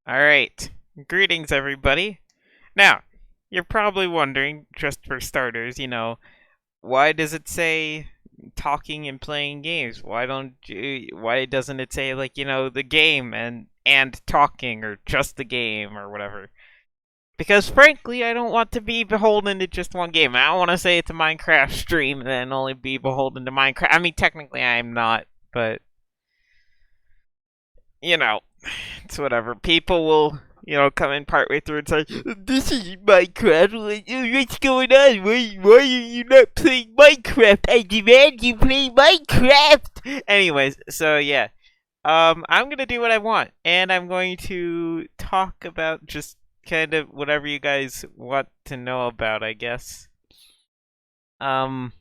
Alright, greetings everybody. Now, you're probably wondering, just for starters, why does it say talking and playing games? Why doesn't it say like, the game and talking or just the game or whatever? Because frankly, I don't want to be beholden to just one game. I don't want to say it's a Minecraft stream and then only be beholden to Minecraft. I mean, technically I'm not, but you know, it's whatever. People will, come in partway through and say, "This is Minecraft. What's going on? Why are you not playing Minecraft? I demand you play Minecraft." Anyways, so yeah, I'm gonna do what I want, and I'm going to talk about just kind of whatever you guys want to know about, I guess. Um,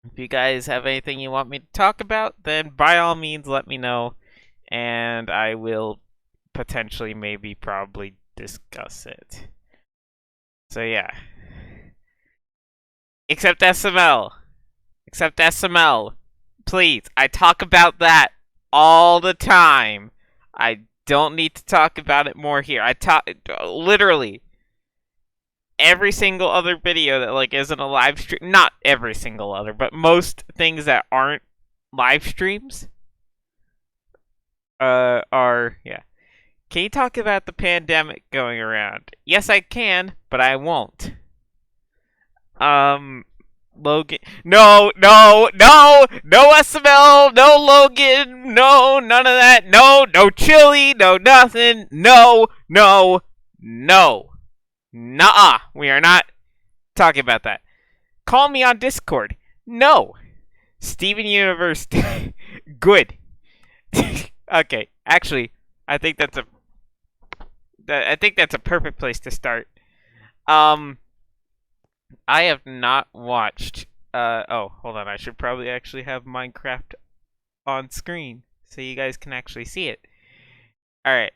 if you guys have anything you want me to talk about, then by all means let me know, and I will potentially, maybe, probably discuss it. So yeah. Except SML. Except SML. Please, I talk about that all the time. I don't need to talk about it more here. I talk literally every single other video that like isn't a live stream. Not every single other, but most things that aren't live streams are, yeah. Can you talk about the pandemic going around? Yes, I can, but I won't. Logan. No, no, no, no SML, no Logan, no, none of that. No, no chili, no nothing. No, no, no. Nuh-uh. We are not talking about that. Call me on Discord. No. Steven Universe. Good. Okay, actually, I think that's a perfect place to start. I have not watched. Oh, hold on. I should probably actually have Minecraft on screen so you guys can actually see it. All right.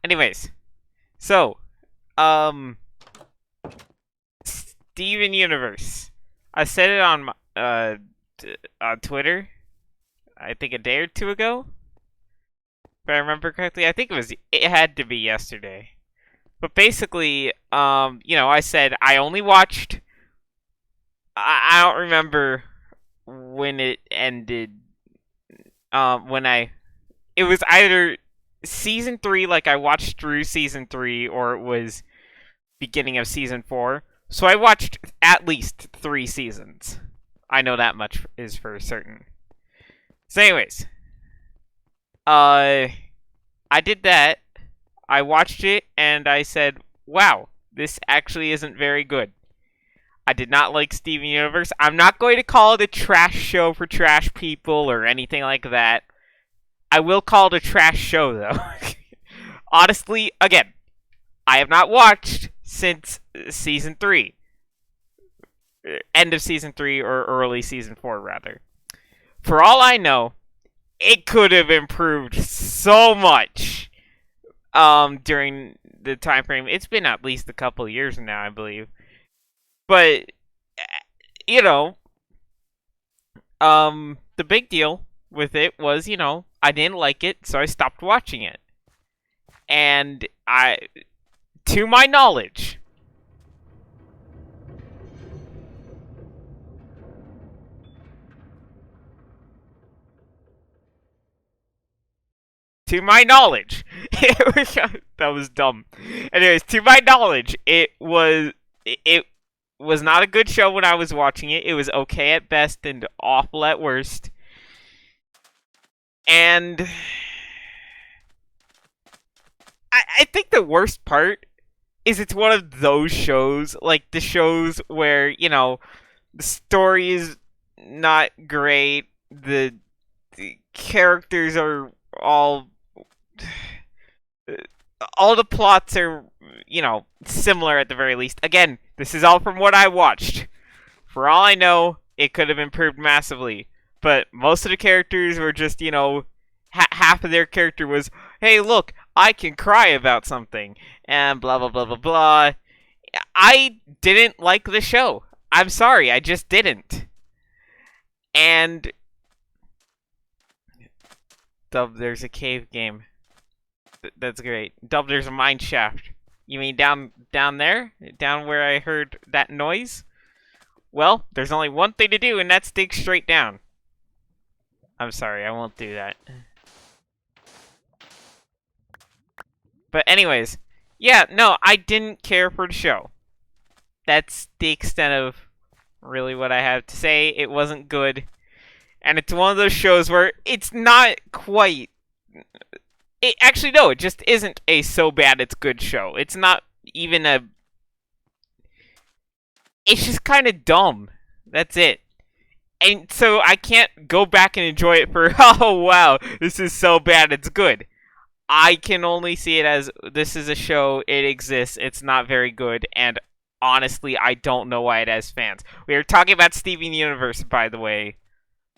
Anyways, so, Steven Universe. I said it on Twitter. I think a day or two ago, if I remember correctly. I think it had to be yesterday. But basically, I said I only watched. I don't remember when it ended. It was either season 3, like I watched through season 3, or it was beginning of season 4. So I watched at least 3 seasons. I know that much is for certain. So, anyways, I did that. I watched it and I said, wow, this actually isn't very good. I did not like Steven Universe. I'm not going to call it a trash show for trash people or anything like that. I will call it a trash show, though. Honestly, again, I have not watched since season 3. End of season 3 or early season 4, rather. For all I know, it could have improved so much during the time frame. It's been at least a couple of years now, I believe. But the big deal with it was, I didn't like it, so I stopped watching it. And to my knowledge, that was dumb. Anyways, to my knowledge, it was not a good show when I was watching it. It was okay at best and awful at worst. And I think the worst part is it's one of those shows, like the shows where, the story is not great, the characters are all the plots are, similar at the very least. Again, this is all from what I watched. For all I know, it could have improved massively. But most of the characters were just, half of their character was, hey, look, I can cry about something, and blah, blah, blah, blah, blah. I didn't like the show. I'm sorry, I just didn't. And Dub, there's a cave game. That's great. Dub, there's a mine shaft. You mean down there? Down where I heard that noise? Well, there's only one thing to do, and that's dig straight down. I'm sorry, I won't do that. But anyways, yeah, no, I didn't care for the show. That's the extent of really what I have to say. It wasn't good. And it's one of those shows where it's not quite... Actually, no, it just isn't a so bad it's good show. It's not even a... It's just kind of dumb. That's it. And so I can't go back and enjoy it for, oh wow, this is so bad it's good. I can only see it as, this is a show, it exists, it's not very good, and honestly, I don't know why it has fans. We were talking about Steven Universe, by the way,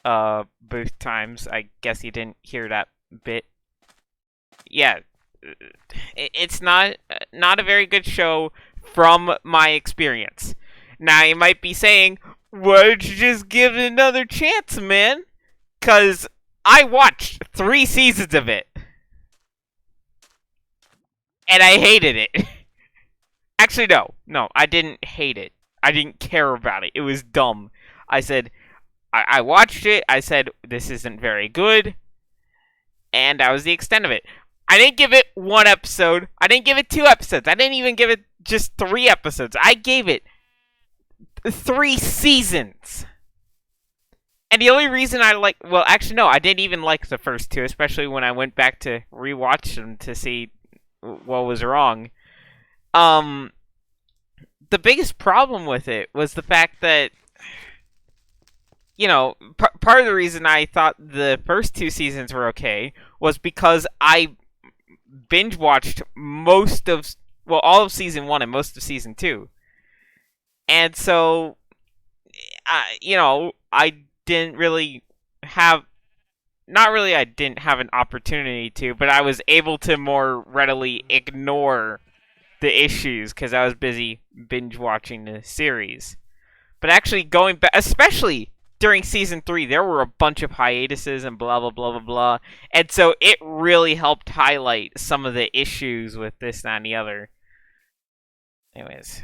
both times. I guess you didn't hear that bit. Yeah, it's not a very good show from my experience. Now, you might be saying, why don't you just give it another chance, man? Because I watched 3 seasons of it. And I hated it. Actually, no, I didn't hate it. I didn't care about it. It was dumb. I said, I watched it. I said, this isn't very good. And that was the extent of it. I didn't give it 1 episode. I didn't give it 2 episodes. I didn't even give it just 3 episodes. I gave it 3 seasons. And the only reason I well, actually, no, I didn't even like the first 2, especially when I went back to rewatch them to see what was wrong. The biggest problem with it was the fact that, you know, part of the reason I thought the first 2 seasons were okay was because I binge watched all of season 1 and most of season 2. And so, you know, I didn't really have, I didn't have an opportunity to, but I was able to more readily ignore the issues because I was busy binge watching the series. But actually going back, especially during season 3, there were a bunch of hiatuses and blah, blah, blah, blah, blah. And so it really helped highlight some of the issues with this, that, and the other. Anyways.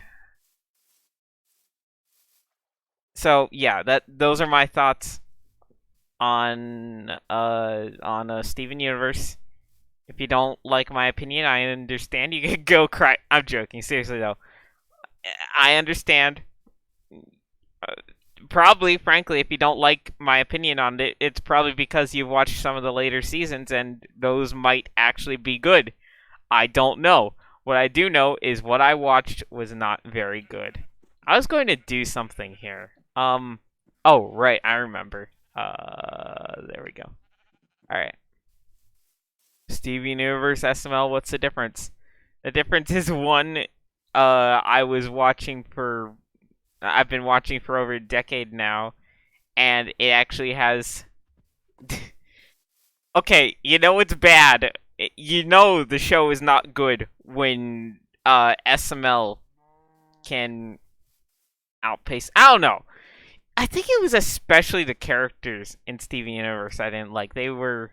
So, yeah, those are my thoughts on Steven Universe. If you don't like my opinion, I understand. You can go cry. I'm joking. Seriously, though. I understand. Probably, frankly, if you don't like my opinion on it, it's probably because you've watched some of the later seasons, and those might actually be good. I don't know. What I do know is what I watched was not very good. I was going to do something here. Oh, right, I remember. There we go. Alright. Steven Universe, SML, what's the difference? The difference is one, I've been watching for over a decade now, and it actually has... Okay, you know it's bad. You know the show is not good when, SML can outpace... I don't know. I think it was especially the characters in Steven Universe I didn't like. They were...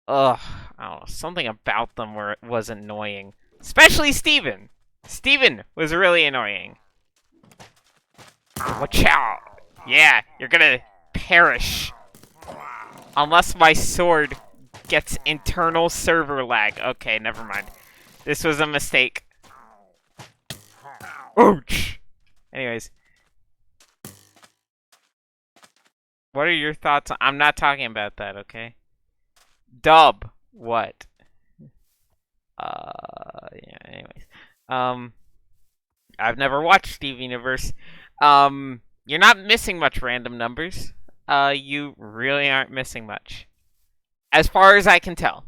Ugh, I don't know, something about them was annoying. Especially Steven. Steven was really annoying. Watch out! Yeah, you're gonna perish. Unless my sword gets internal server lag. Okay, never mind. This was a mistake. Ouch! Anyways. What are your thoughts on... I'm not talking about that, okay? Dub. What? Yeah, anyways. I've never watched Steven Universe. You're not missing much random numbers. You really aren't missing much. As far as I can tell.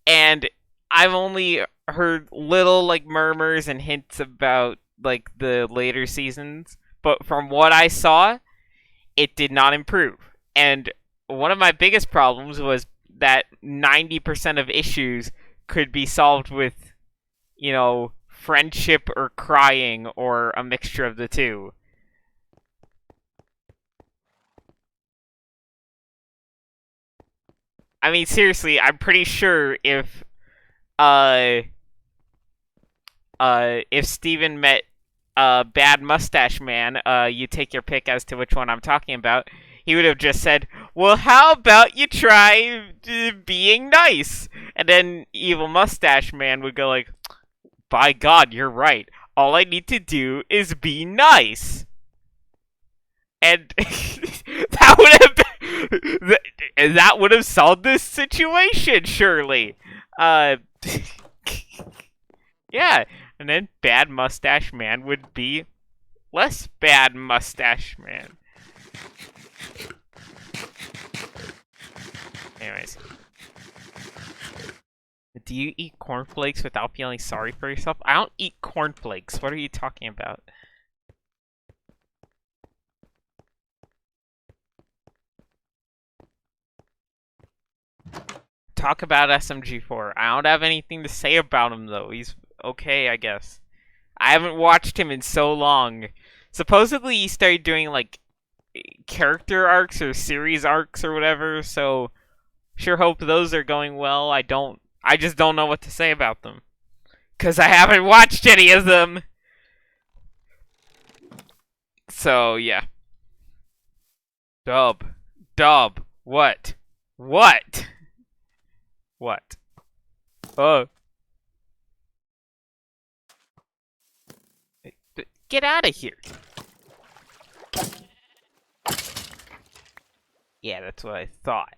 And I've only heard little, like, murmurs and hints about, like, the later seasons. But from what I saw, it did not improve. And one of my biggest problems was that 90% of issues could be solved with, you know, friendship or crying or a mixture of the two. I mean, seriously, I'm pretty sure uh if Steven met Bad Mustache Man, you take your pick as to which one I'm talking about, he would have just said, well, how about you try being nice? And then Evil Mustache Man would go like, by God, you're right. All I need to do is be nice. And that would that would have solved this situation, surely. Uh, yeah, and then Bad Mustache Man would be less Bad Mustache Man. Anyways, do you eat cornflakes without feeling sorry for yourself? I don't eat cornflakes. What are you talking about? Talk about SMG4. I don't have anything to say about him though. He's okay, I guess. I haven't watched him in so long. Supposedly he started doing like character arcs or series arcs or whatever, so sure hope those are going well. I just don't know what to say about them. 'Cause I haven't watched any of them. So yeah. Dub. What? What? What? Oh. Get out of here. Yeah, that's what I thought.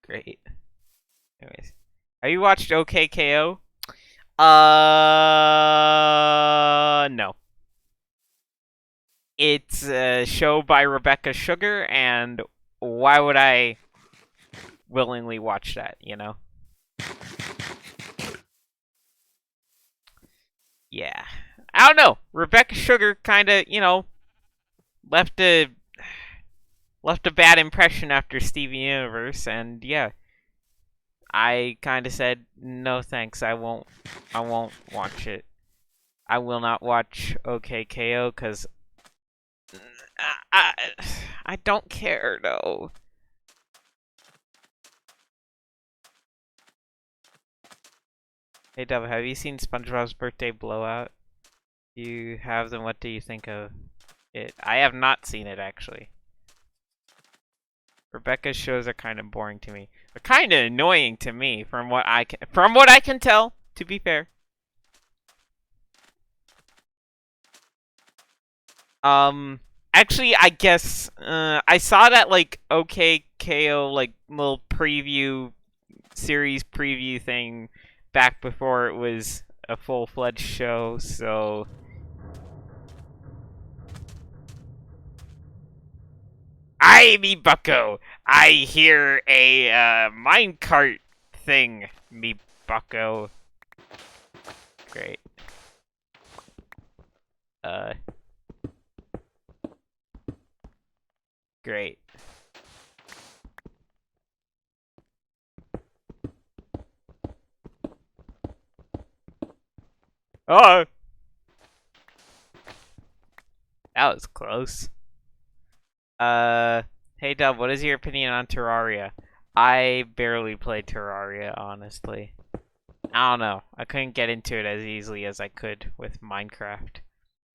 Great. Anyways. Have you watched OKKO? No. It's a show by Rebecca Sugar, and why would I willingly watch that, you know? Yeah. I don't know. Rebecca Sugar kind of, you know, left a bad impression after Steven Universe, and yeah, I kind of said no thanks. I won't watch it. I will not watch OKKO because I, I don't care though. Hey Dub, have you seen SpongeBob's Birthday Blowout? You have them. What do you think of it? I have not seen it actually. Rebecca's shows are kind of boring to me. They're kind of annoying to me, from what I can tell. To be fair. Actually, I guess I saw that like OKKO like little preview series preview thing back before it was a full-fledged show, so I me bucko. I hear a minecart thing, me bucko. Great. Uh Great. Oh, that was close. Hey Dub, what is your opinion on Terraria? I barely played Terraria, honestly. I don't know. I couldn't get into it as easily as I could with Minecraft.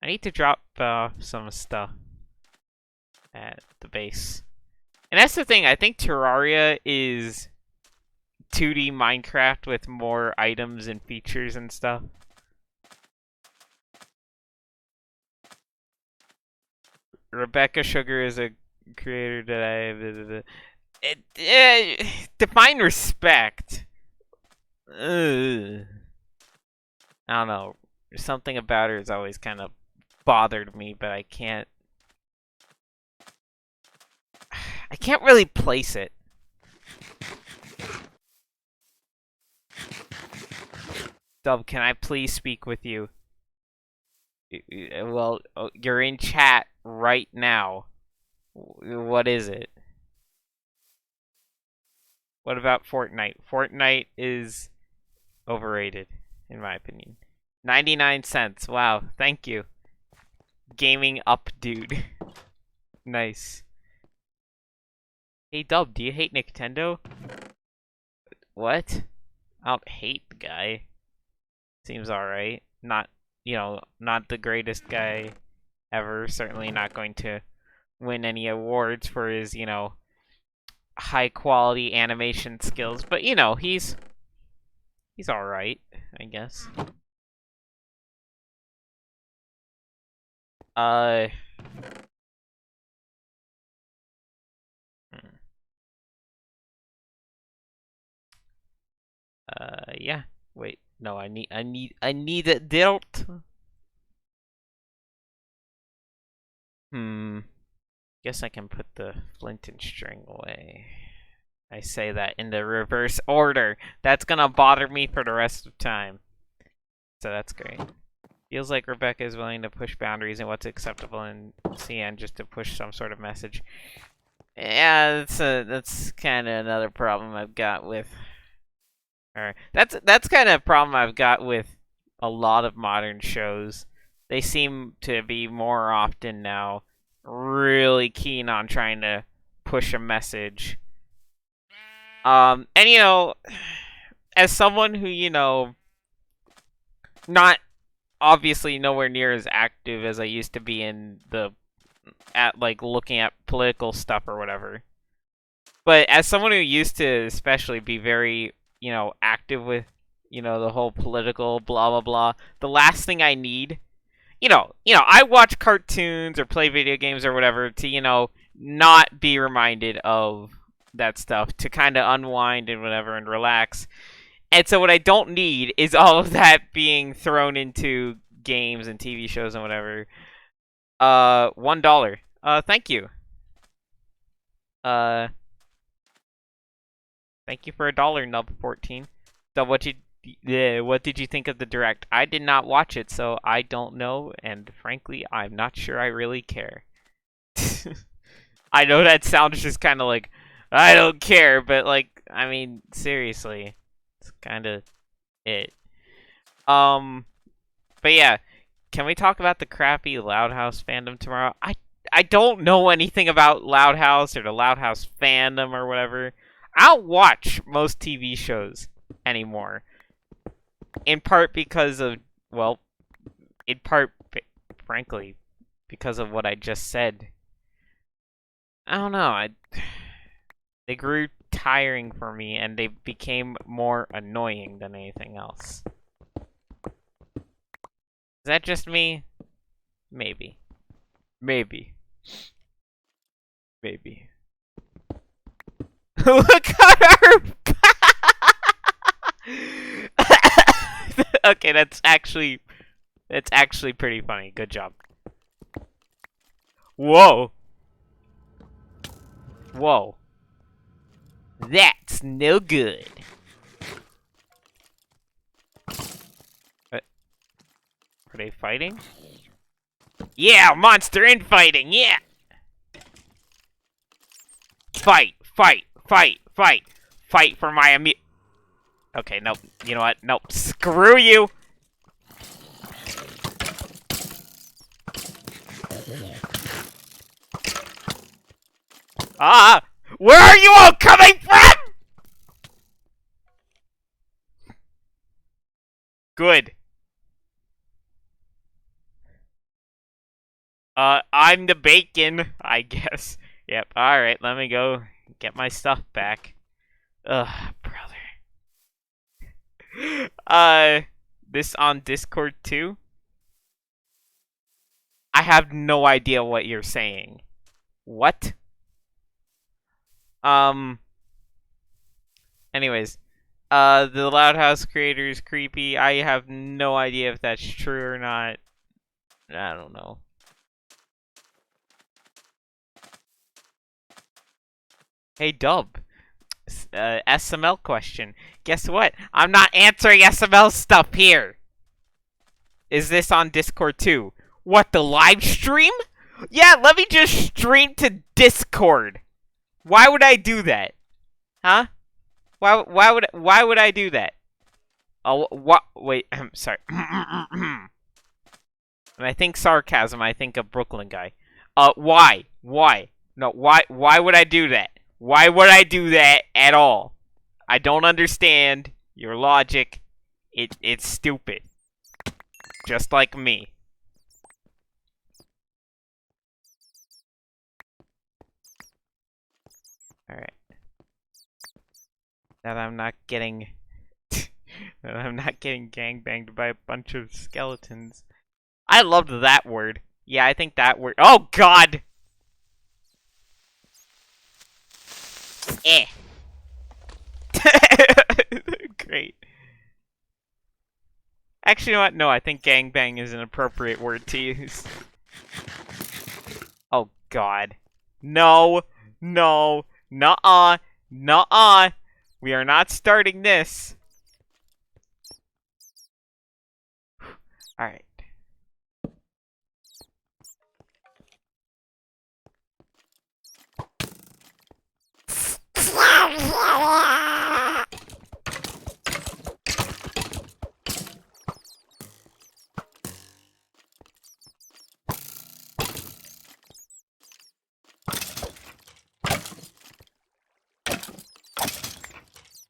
I need to drop some stuff at the base. And that's the thing, I think Terraria is 2D Minecraft with more items and features and stuff. Rebecca Sugar is a creator that define respect. Ugh. I don't know. Something about her has always kind of bothered me, but I can't really place it. Dub, can I please speak with you? Well, you're in chat right now. What is it? What about Fortnite? Fortnite is overrated, in my opinion. 99 cents. Wow, thank you. Gaming up, dude. Nice. Hey Dub, do you hate Nintendo? What? I don't hate the guy. Seems alright. Not, not the greatest guy ever. Certainly not going to win any awards for his, high quality animation skills. But, he's alright, I guess. Uh... Yeah. Wait, no, I need it dealt. Guess I can put the flint and string away. I say that in the reverse order. That's gonna bother me for the rest of time. So that's great. Feels like Rebecca is willing to push boundaries in what's acceptable in CN just to push some sort of message. Yeah, that's kind of another problem I've got with. Or that's kind of a problem I've got with a lot of modern shows. They seem to be more often now really keen on trying to push a message. And as someone who, not obviously nowhere near as active as I used to be like looking at political stuff or whatever. But as someone who used to especially be very, active with, the whole political blah blah blah, the last thing I need, I watch cartoons or play video games or whatever to, not be reminded of that stuff, to kind of unwind and whatever and relax. And so what I don't need is all of that being thrown into games and TV shows and whatever. $1. Thank you. Thank you for $1, Nub14. So what did you think of the direct? I did not watch it, so I don't know, and frankly, I'm not sure I really care. I know that sounds just kind of like, I don't care, but like, I mean, seriously, it's kind of it. But yeah, can we talk about the crappy Loud House fandom tomorrow? I don't know anything about Loud House or the Loud House fandom or whatever. I don't watch most TV shows anymore. In part because of, well, in part, frankly, because of what I just said. I don't know. They grew tiring for me, and they became more annoying than anything else. Is that just me? Maybe. Maybe. Maybe. Look at her! Okay, that's actually pretty funny. Good job. Whoa. Whoa. That's no good. What? Are they fighting? Yeah, monster infighting, yeah! Fight, fight, fight, fight. Fight for my Okay, nope. You know what? Nope. Screw you! Ah! Where are you all coming from?! Good. I'm the bacon, I guess. Yep, alright, let me go get my stuff back. Ugh, brother. This on Discord too? I have no idea what you're saying. What? Anyways, the Loud House creator is creepy. I have no idea if that's true or not. I don't know. Hey, Dub. SML question. Guess what? I'm not answering SML stuff here. Is this on Discord too? What, the live stream? Yeah, let me just stream to Discord. Why would I do that? Huh? Why would I do that? Oh, what? Wait, I'm sorry. When I think sarcasm, I think a Brooklyn guy. Why? Why? No, why would I do that? Why would I do that at all? I don't understand your logic. It's stupid. Just like me. Alright. That I'm not getting that I'm not getting gangbanged by a bunch of skeletons. I loved that word. Yeah, I think that word. Oh god! Eh. Great. Actually, you know what? No, I think gangbang is an appropriate word to use. Oh god. No. No. Nuh-uh. Nuh-uh. We are not starting this. Alright.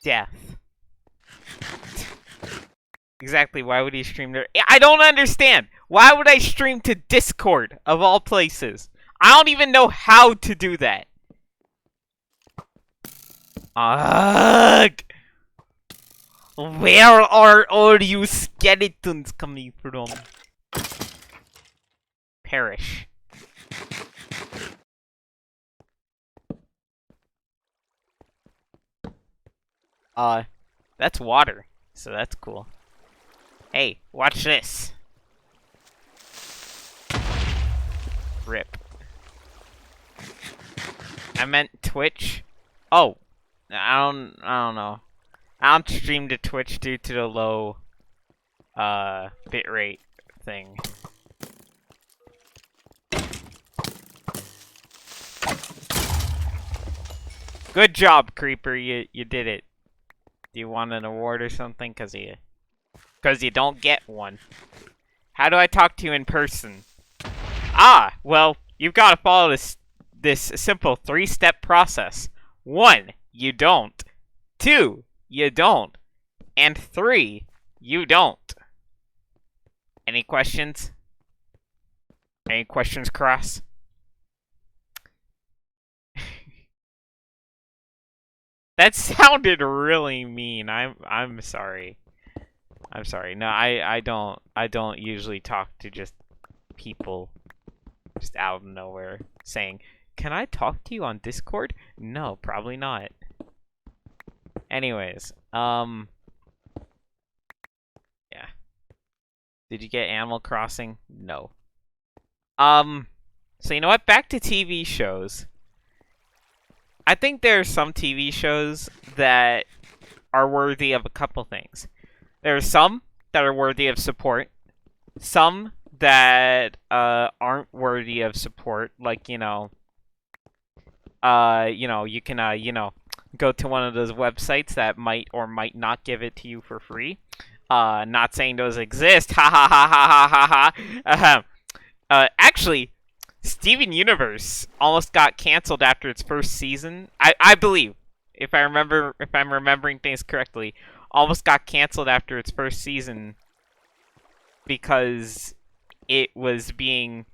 Death. Exactly, why would he stream there? I don't understand! Why would I stream to Discord, of all places? I don't even know how to do that. Ugh! Where are all you skeletons coming from? Perish. That's water, so that's cool. Hey, watch this. Rip. I meant Twitch. Oh, I don't know. I don't stream to Twitch due to the low, bitrate thing. Good job, Creeper. You did it. Do you want an award or something? Cause you don't get one. How do I talk to you in person? Ah, well, you've got to follow this simple 3-step process. 1, you don't. 2, you don't. And 3, you don't. Any questions? Any questions, Cross? That sounded really mean. I'm sorry. I'm sorry. No, I don't usually talk to just people just out of nowhere saying, "Can I talk to you on Discord?" No, probably not. Anyways, yeah. Did you get Animal Crossing? No. So you know what? Back to TV shows. I think there are some TV shows that are worthy of a couple things. There are some that are worthy of support. Some that aren't worthy of support, like, you can go to one of those websites that might or might not give it to you for free. Not saying those exist. Ha ha ha ha ha ha ha. Actually, Steven Universe almost got canceled after its first season. I believe, if I'm remembering things correctly, almost got canceled after its first season because it was being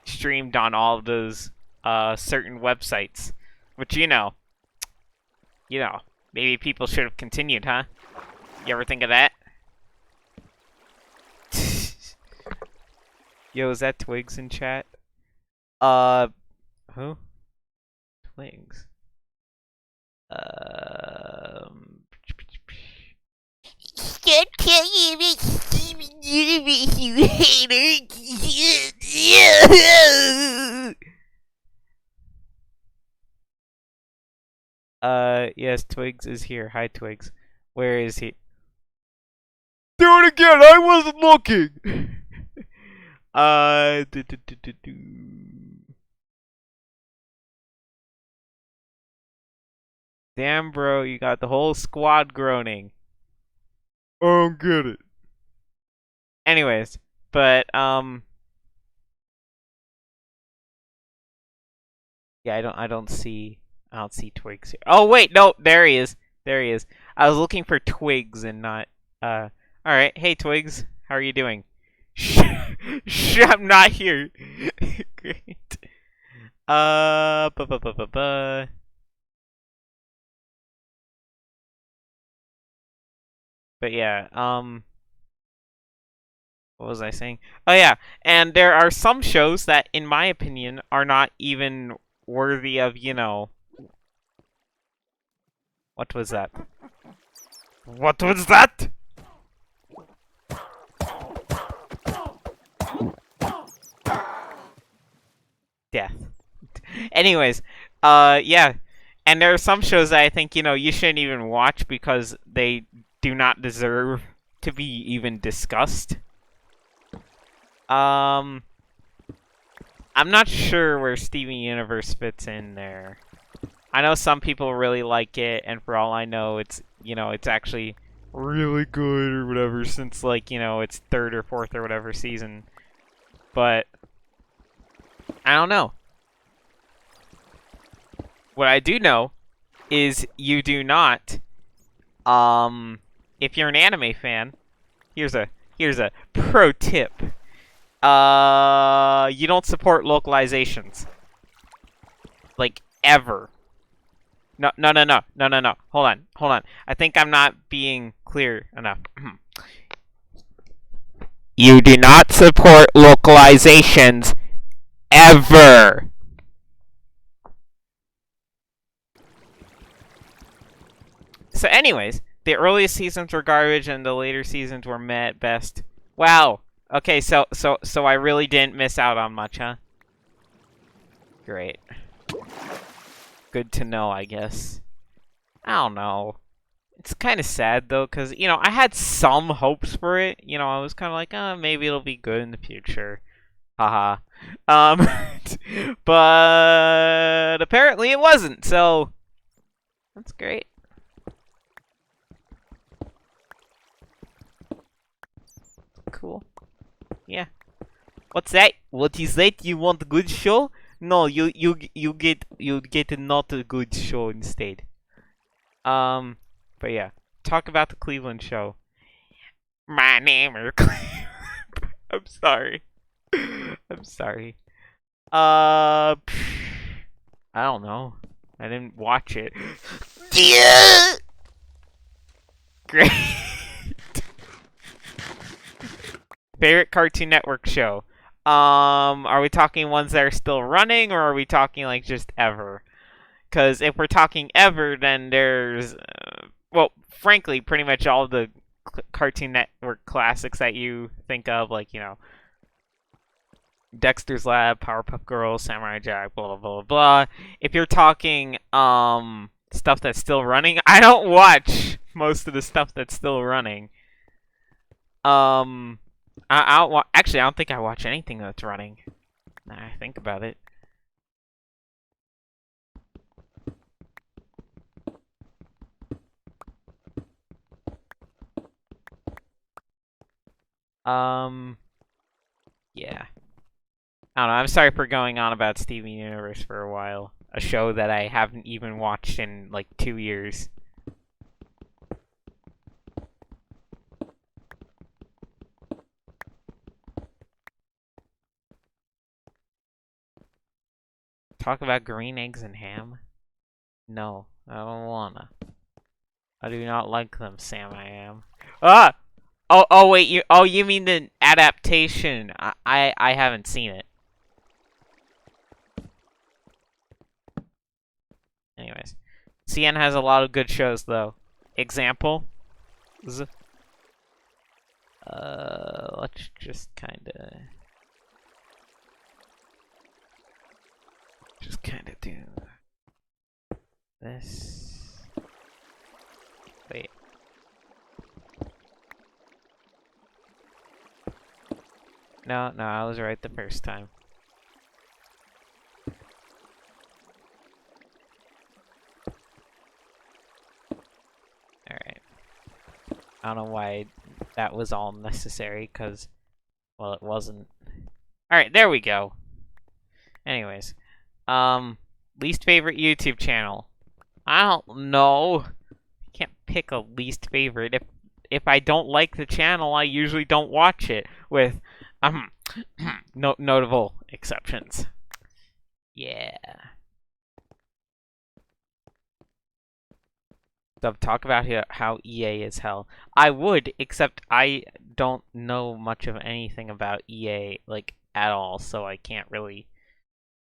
streamed on all of those certain websites, which maybe people should have continued, huh? You ever think of that? Yo, is that Twigs in chat? Who? Twigs. Stop telling me Steven Universe, you hater! Yes, Twigs is here. Hi, Twigs. Where is he? Do it again! I wasn't looking! Damn, bro, you got the whole squad groaning. I don't get it. Anyways, but, yeah, I don't see, I don't see Twigs here. Oh wait, no, there he is. There he is. I was looking for Twigs and not. All right, hey Twigs, how are you doing? Shh, I'm not here. Great. Ba ba ba ba ba. But yeah, what was I saying? Oh yeah, and there are some shows that, in my opinion, are not even worthy of, what was that? What was that? Death. Anyways, yeah. And there are some shows that I think, you shouldn't even watch because they do not deserve to be even discussed. I'm not sure where Steven Universe fits in there. I know some people really like it, and for all I know, it's actually really good or whatever since, like, its third or fourth or whatever season. But I don't know. What I do know is you do not, if you're an anime fan, here's a pro tip. You don't support localizations. Like, ever. No. Hold on. I think I'm not being clear enough. You do not support localizations ever. So anyways, the earliest seasons were garbage and the later seasons were meh at best. Wow. Okay, so I really didn't miss out on much, huh? Great. Good to know, I guess. I don't know. It's kind of sad, though, because, I had some hopes for it. I was kind of like, oh, maybe it'll be good in the future. Haha. But apparently it wasn't, so that's great. Cool. Yeah. What's that? What is that? You want a good show? No, you get not a good show instead. But yeah, talk about the Cleveland show. My name is Cleveland. I'm sorry. I'm sorry. I don't know. I didn't watch it. Yeah. Great. Favorite Cartoon Network show? Are we talking ones that are still running, or are we talking like just ever? Because if we're talking ever, then there's, well, frankly, pretty much all the Cartoon Network classics that you think of, like, Dexter's Lab, Powerpuff Girls, Samurai Jack, blah, blah, blah, blah. If you're talking, stuff that's still running, I don't watch most of the stuff that's still running. Actually, I don't think I watch anything that's running. Now I think about it. Yeah. I don't know. I'm sorry for going on about Steven Universe for a while. A show that I haven't even watched in like 2 years. Talk about green eggs and ham? No, I don't wanna. I do not like them, Sam. I am. Ah! Oh wait, you mean the adaptation? I haven't seen it. Anyways, CN has a lot of good shows though. Example. Let's just kind of do this. Wait. No, I was right the first time. Alright. I don't know why that was all necessary, because, well, it wasn't. Alright, there we go. Anyways. Least favorite YouTube channel. I don't know. I can't pick a least favorite. If I don't like the channel, I usually don't watch it, with notable exceptions. Yeah. So talk about how EA is hell. I would, except I don't know much of anything about EA, like, at all, so I can't really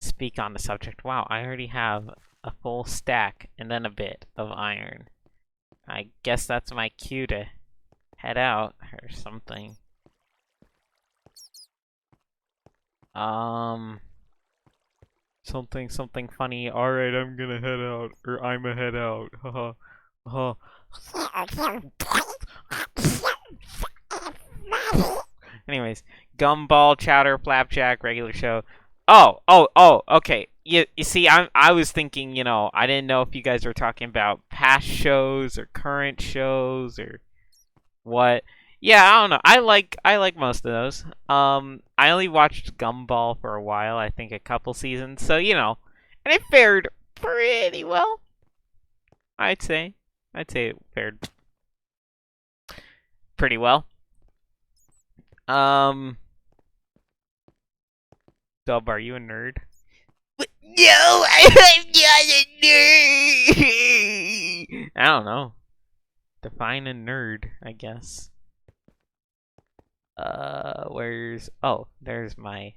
speak on the subject. Wow, I already have a full stack and then a bit of iron. I guess that's my cue to head out or something. Something funny. Alright, I'm gonna head out. Or I'm a head out. Haha. Anyways, gumball, chowder, flapjack, regular show. Oh, okay. You see, I was thinking, I didn't know if you guys were talking about past shows or current shows or what. Yeah, I don't know. I like most of those. I only watched Gumball for a while, I think a couple seasons. So, and it fared pretty well. I'd say it fared pretty well. Dub, are you a nerd? No, I'm not a nerd. I don't know. Define a nerd, I guess. Where's... Oh, there's my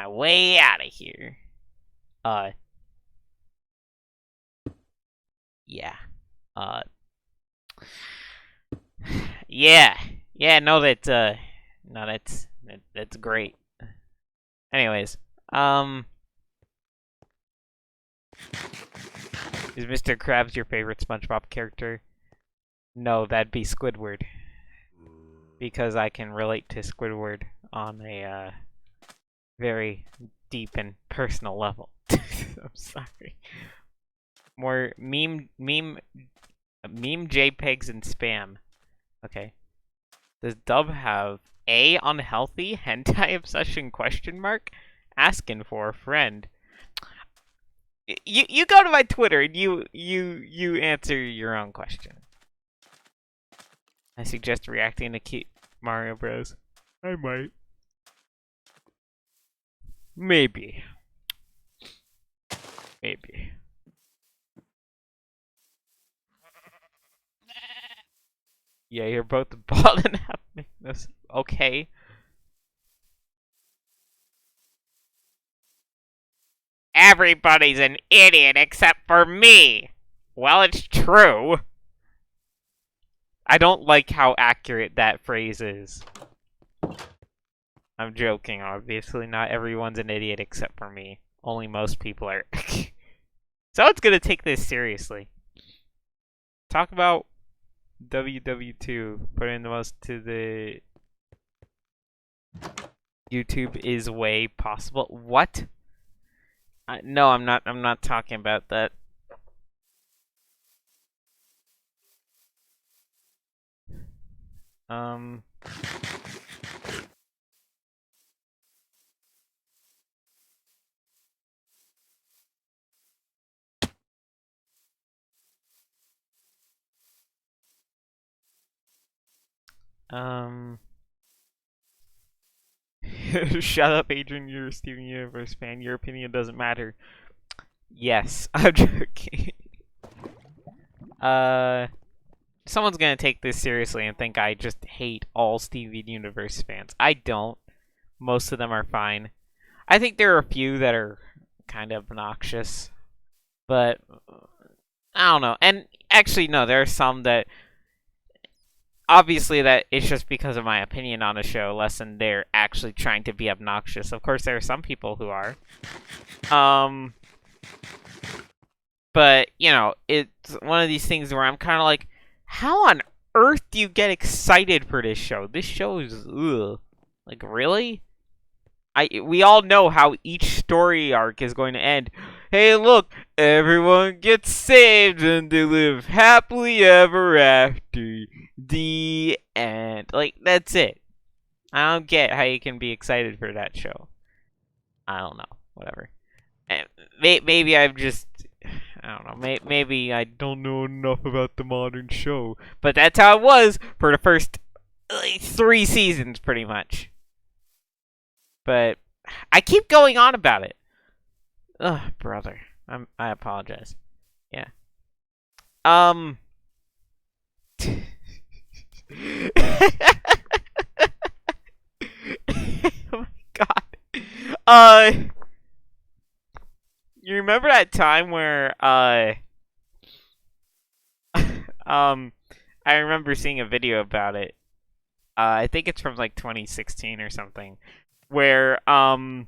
way out of here. Yeah. Yeah, no, that's great. Anyways, is Mr. Krabs your favorite SpongeBob character? No, that'd be Squidward. Because I can relate to Squidward on a, very deep and personal level. I'm sorry. More meme JPEGs and spam. Okay. Does Dub have a unhealthy hentai obsession question mark? Asking for a friend. You go to my Twitter and you answer your own question. I suggest reacting to cute Mario Bros. I might. Maybe. Yeah, you're both bald and have this. Okay. Everybody's an idiot except for me. Well, it's true. I don't like how accurate that phrase is. I'm joking, obviously. Not everyone's an idiot except for me. Only most people are. So it's gonna take this seriously. Talk about WW2. Put in the most to the YouTube is way possible. What? No, I'm not. I'm not talking about that. Shut up, Adrian. You're a Steven Universe fan. Your opinion doesn't matter. Yes, I'm joking. Someone's gonna take this seriously and think I just hate all Steven Universe fans. I don't. Most of them are fine. I think there are a few that are kind of obnoxious, but I don't know. And actually, no, there are some that obviously that it's just because of my opinion on a show, less than they're actually trying to be obnoxious. Of course, there are some people who are. But, it's one of these things where I'm kind of like, how on earth do you get excited for this show? This show is, ugh. Like, really? We all know how each story arc is going to end. Hey, look, everyone gets saved and they live happily ever after. The end. Like, that's it. I don't get how you can be excited for that show. I don't know. Whatever. And maybe I've just, I don't know. Maybe I don't know enough about the modern show. But that's how it was for the first like, 3 seasons, pretty much. But I keep going on about it. Ugh, brother. I apologize. Yeah. Oh my god. You remember that time where I remember seeing a video about it. I think it's from like 2016 or something, where a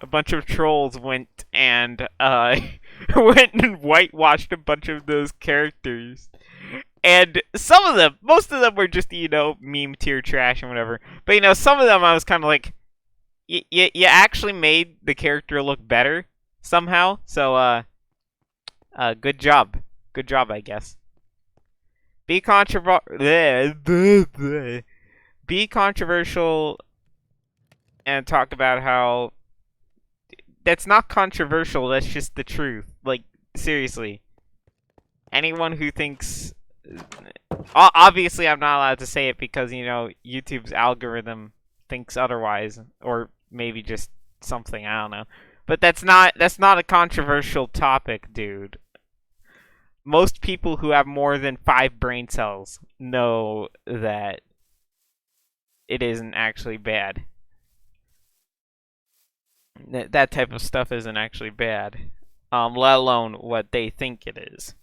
bunch of trolls went and went and whitewashed a bunch of those characters. And some of them, most of them were just, meme tier trash and whatever. But, some of them I was kind of like, you actually made the character look better somehow. So, good job. Good job, I guess. Be controversial and talk about how that's not controversial, that's just the truth. Like, seriously. Anyone who thinks... Obviously, I'm not allowed to say it because, YouTube's algorithm thinks otherwise. Or maybe just something, I don't know. But that's not a controversial topic, dude. Most people who have more than 5 brain cells know that it isn't actually bad. That type of stuff isn't actually bad. Let alone what they think it is.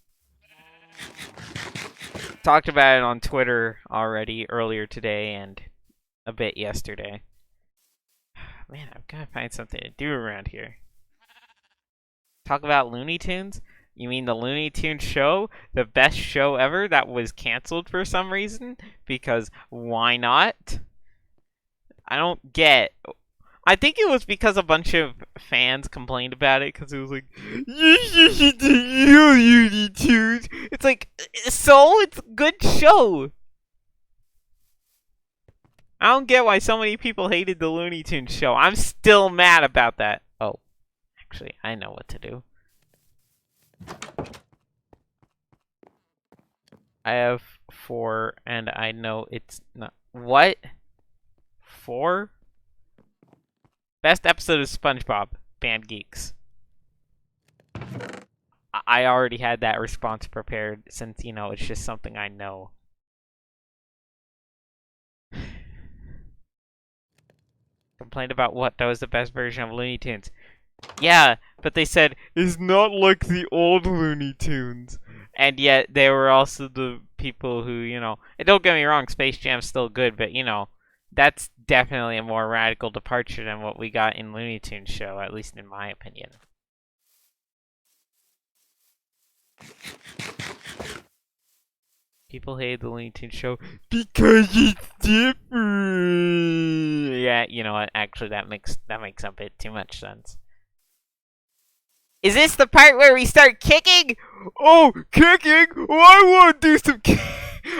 Talked about it on Twitter already earlier today and a bit yesterday. Man, I've got to find something to do around here. Talk about Looney Tunes? You mean the Looney Tunes show? The best show ever that was canceled for some reason? Because why not? I don't get... I think it was because a bunch of fans complained about it because it was like, you Looney Tunes. It's like, so? It's a good show. I don't get why so many people hated the Looney Tunes show. I'm still mad about that. Oh, actually, I know what to do. I have 4, and I know it's not... What? 4? Best episode of Spongebob, Band Geeks. I already had that response prepared since, it's just something I know. Complained about what? That was the best version of Looney Tunes. Yeah, but they said, it's not like the old Looney Tunes. And yet, they were also the people who, and don't get me wrong, Space Jam's still good, but, that's definitely a more radical departure than what we got in Looney Tunes show, at least in my opinion. People hate the Looney Tunes show because it's different. Yeah, you know what? Actually, that makes a bit too much sense. Is this the part where we start kicking? Oh, kicking! Oh, I want to do some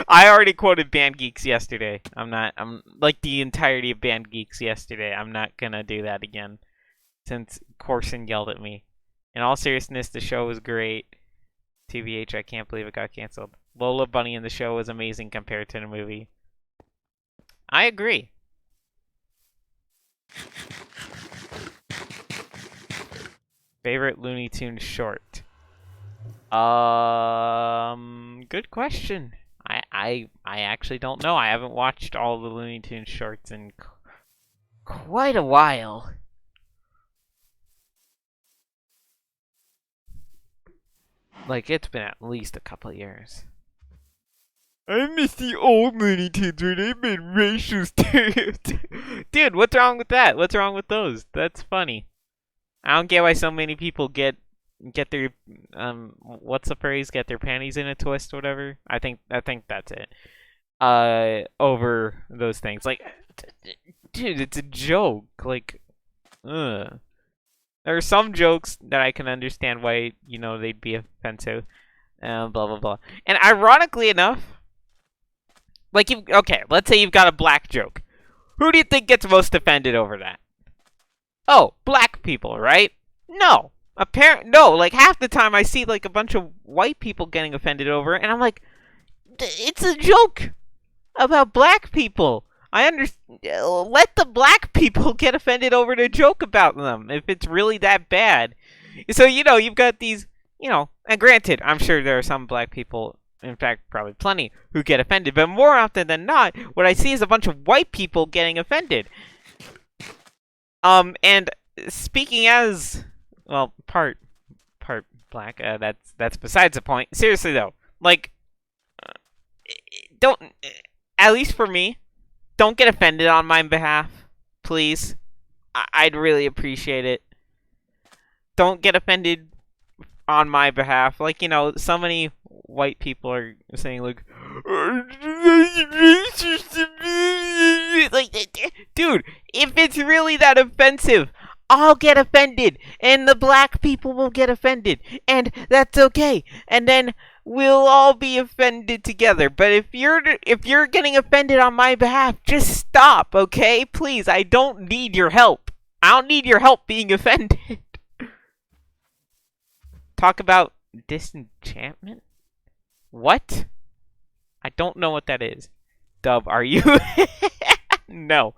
I already quoted Band Geeks yesterday. I'm like the entirety of Band Geeks yesterday. I'm not gonna do that again. Since Corson yelled at me. In all seriousness, the show was great. TBH, I can't believe it got canceled. Lola Bunny in the show was amazing compared to the movie. I agree. Favorite Looney Tunes short? Good question. I actually don't know. I haven't watched all the Looney Tunes shorts in quite a while. Like, it's been at least a couple years. I miss the old Looney Tunes where they made racial stereotypes. Dude, what's wrong with that? What's wrong with those? That's funny. I don't get why so many people get their what's the phrase? Get their panties in a twist, or whatever. I think that's it. Over those things, like, dude, it's a joke. Like, There are some jokes that I can understand why they'd be offensive, blah blah blah. And ironically enough, like okay, let's say you've got a black joke. Who do you think gets most offended over that? oh, black people, right? No. No, like half the time I see like a bunch of white people getting offended over it, and I'm like, it's a joke about black people. I understand. Let the black people get offended over the joke about them if it's really that bad. So, you've got these, and granted, I'm sure there are some black people, in fact, probably plenty, who get offended, but more often than not, what I see is a bunch of white people getting offended. And speaking as, well, part black, that's besides the point. Seriously, though, like, don't, at least for me, don't get offended on my behalf, please. I'd really appreciate it. Don't get offended on my behalf. Like, so many white people are saying, like, dude, if it's really that offensive, I'll get offended, and the black people will get offended, and that's okay. And then we'll all be offended together. But if you're getting offended on my behalf, just stop, okay? Please, I don't need your help. I don't need your help being offended. Talk about disenchantment? What? I don't know what that is. Dub, are you? No.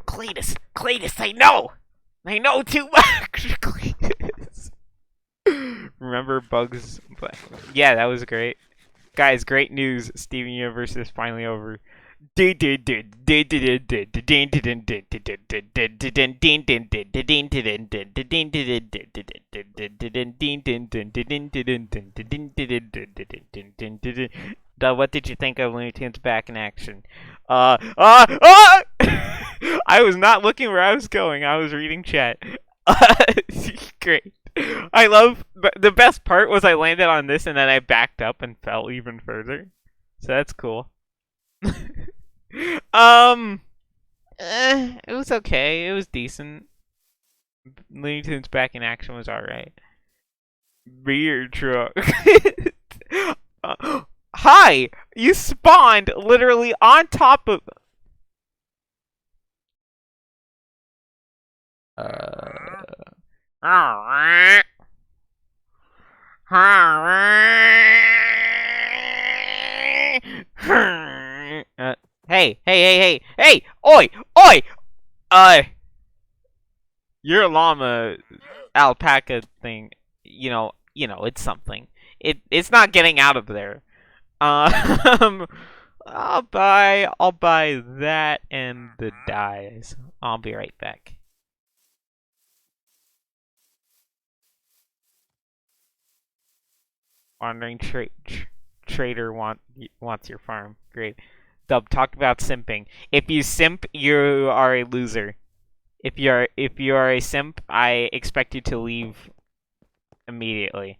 Cletus, I know too much. Cletus. Remember Bugs? Yeah, that was great. Guys, great news. Steven Universe is finally over. What did you think of Looney Tunes back in action? I was not looking where I was going. I was reading chat. Great. I love the best part was I landed on this and then I backed up and fell even further. So that's cool. It was okay. It was decent. Looney Tunes back in action was alright. Beer truck. Hi! You spawned literally on top of... Hey! Oi! Your llama alpaca thing, it's something. It's not getting out of there. I'll buy that and the dyes. I'll be right back. Wandering trader wants your farm. Great. Dub, talk about simping. If you simp, you are a loser. If you are a simp, I expect you to leave immediately.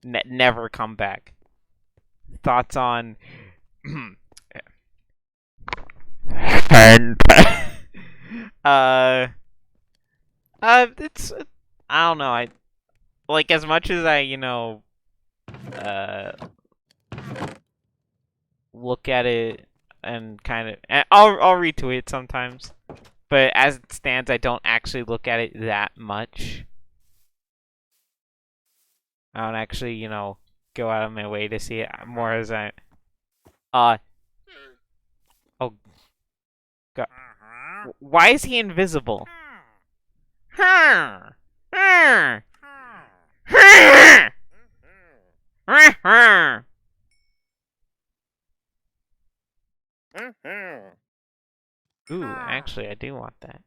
Never come back. Thoughts on it's I don't know. I like as much as I, look at it and kind of I'll retweet it sometimes. But as it stands, I don't actually look at it that much. I don't actually, go out of my way to see it more as I oh god. Why is he invisible? Ooh, actually, I do want that.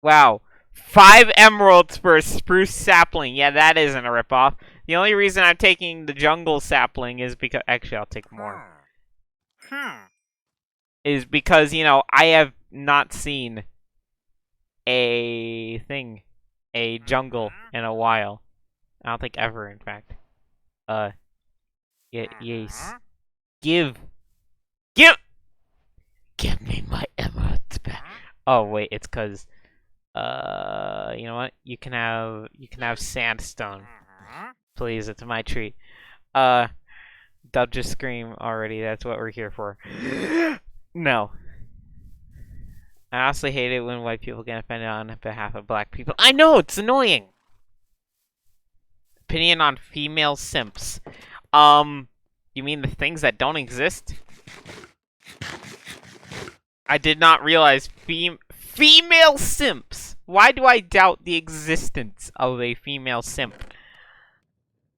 Wow. 5 emeralds for a spruce sapling. Yeah, that isn't a ripoff. The only reason I'm taking the jungle sapling is because... Actually, I'll take more. Is because, I have not seen a jungle in a while. I don't think ever, in fact. Yes. Give me my emeralds back. Oh wait, it's because you know what? You can have sandstone. Please, it's my treat. Uh, Dub just scream already. That's what we're here for. No. I honestly hate it when white people get offended on behalf of black people. I know, it's annoying. Opinion on female simps. You mean the things that don't exist? I did not realize female simps. Why do I doubt the existence of a female simp?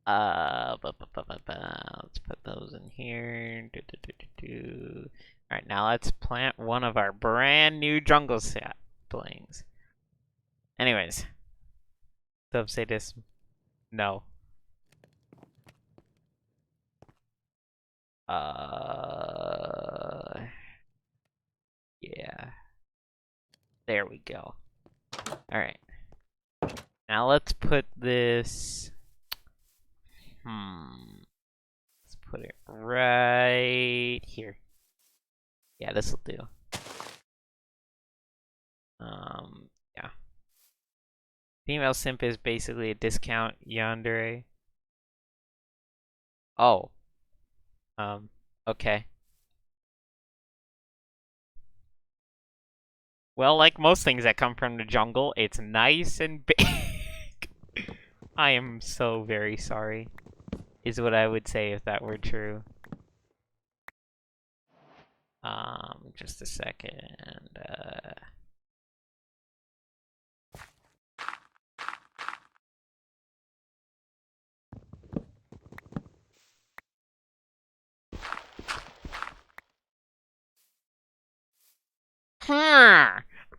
Let's put those in here. Alright, now let's plant one of our brand new jungle saplings. Anyways. Dub say this. No. Yeah. There we go. Alright. Now let's put this... Let's put it right here. Yeah, this'll do. Yeah. Female simp is basically a discount yandere. Oh. Okay. Well, like most things that come from the jungle, it's nice and big. I am so very sorry, is what I would say if that were true. Just a second.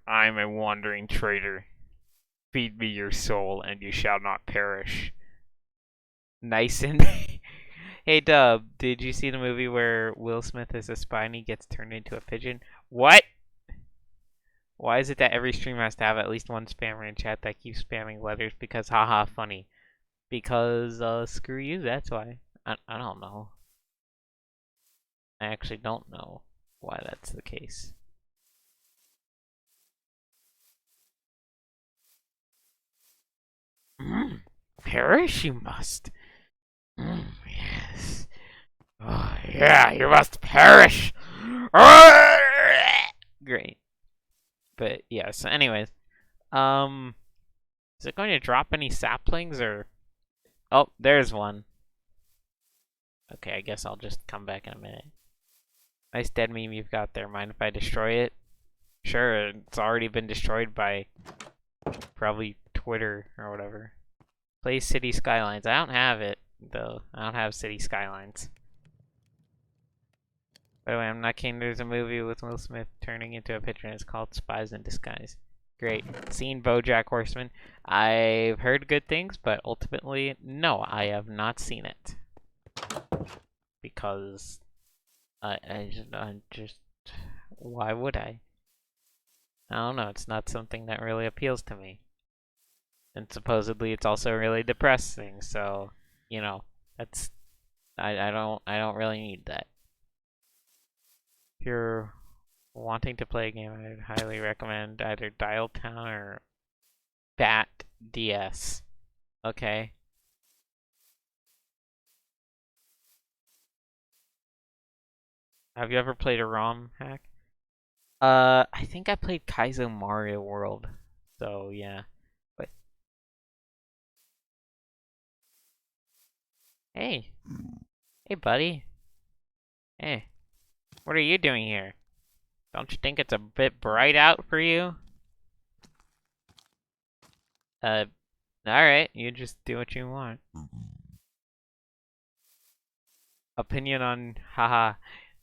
I'm a wandering trader. Feed me your soul, and you shall not perish. Nice and... Hey, Dub, did you see the movie where Will Smith is a spy and he gets turned into a pigeon? What? Why is it that every streamer has to have at least one spammer in chat that keeps spamming letters? Because, haha, funny. Because, screw you, that's why. I don't know. I actually don't know why that's the case. Perish you must. Yes. Oh, yeah, you must perish. Great. But yeah, so anyways. Is it going to drop any saplings or... Oh, there's one. Okay, I guess I'll just come back in a minute. Nice dead meme you've got there. Mind if I destroy it? Sure, it's already been destroyed by probably Twitter or whatever. Play City Skylines. I don't have it, though. I don't have City Skylines. By the way, I'm not kidding. There's a movie with Will Smith turning into a pigeon. It's called Spies in Disguise. Great. Seen BoJack Horseman. I've heard good things, but ultimately, no, I have not seen it. Because I just why would I? I don't know. It's not something that really appeals to me. And supposedly it's also really depressing, so, you know, that's I don't really need that. If you're wanting to play a game, I'd highly recommend either Dial Town or Bat DS. Okay. Have you ever played a ROM hack? I think I played Kaizo Mario World. So yeah. But hey. Hey buddy. Hey. What are you doing here? Don't you think it's a bit bright out for you? Alright, you just do what you want. Opinion on haha.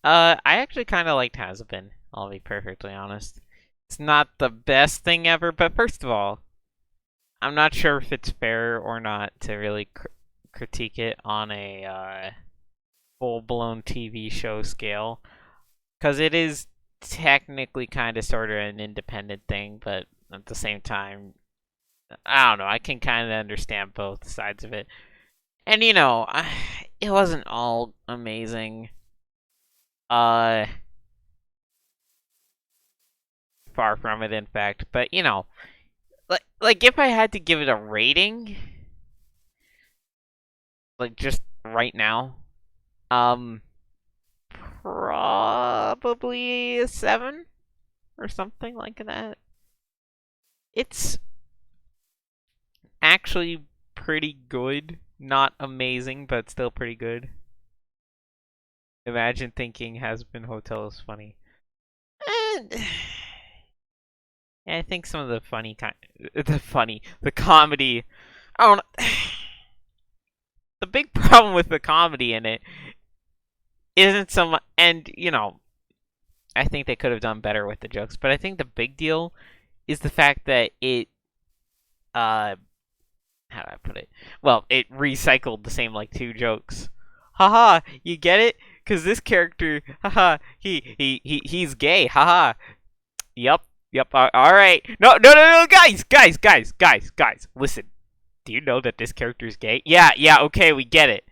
I actually kinda liked Hazbin, I'll be perfectly honest. It's not the best thing ever, but first of all, I'm not sure if it's fair or not to really critique it on a full-blown TV show scale. Because it is technically kind of sort of an independent thing, but at the same time, I don't know, I can kind of understand both sides of it. And you know, it wasn't all amazing. far from it, in fact. But you know, like if I had to give it a rating, like just right now, um, probably a 7 or something like that. It's actually pretty good. Not amazing, but still pretty good. Imagine thinking Has Been Hotel is funny. And yeah, I think some of the the comedy. I don't know. The big problem with the comedy in it isn't so much, and you know, I think they could have done better with the jokes, but I think the big deal is the fact that it, how do I put it? Well, it recycled the same like 2 jokes. Haha, you get it? Cause this character, haha, he's gay, haha. Yep, yep. All right. No, guys. Listen. Do you know that this character's gay? Yeah. Okay, we get it.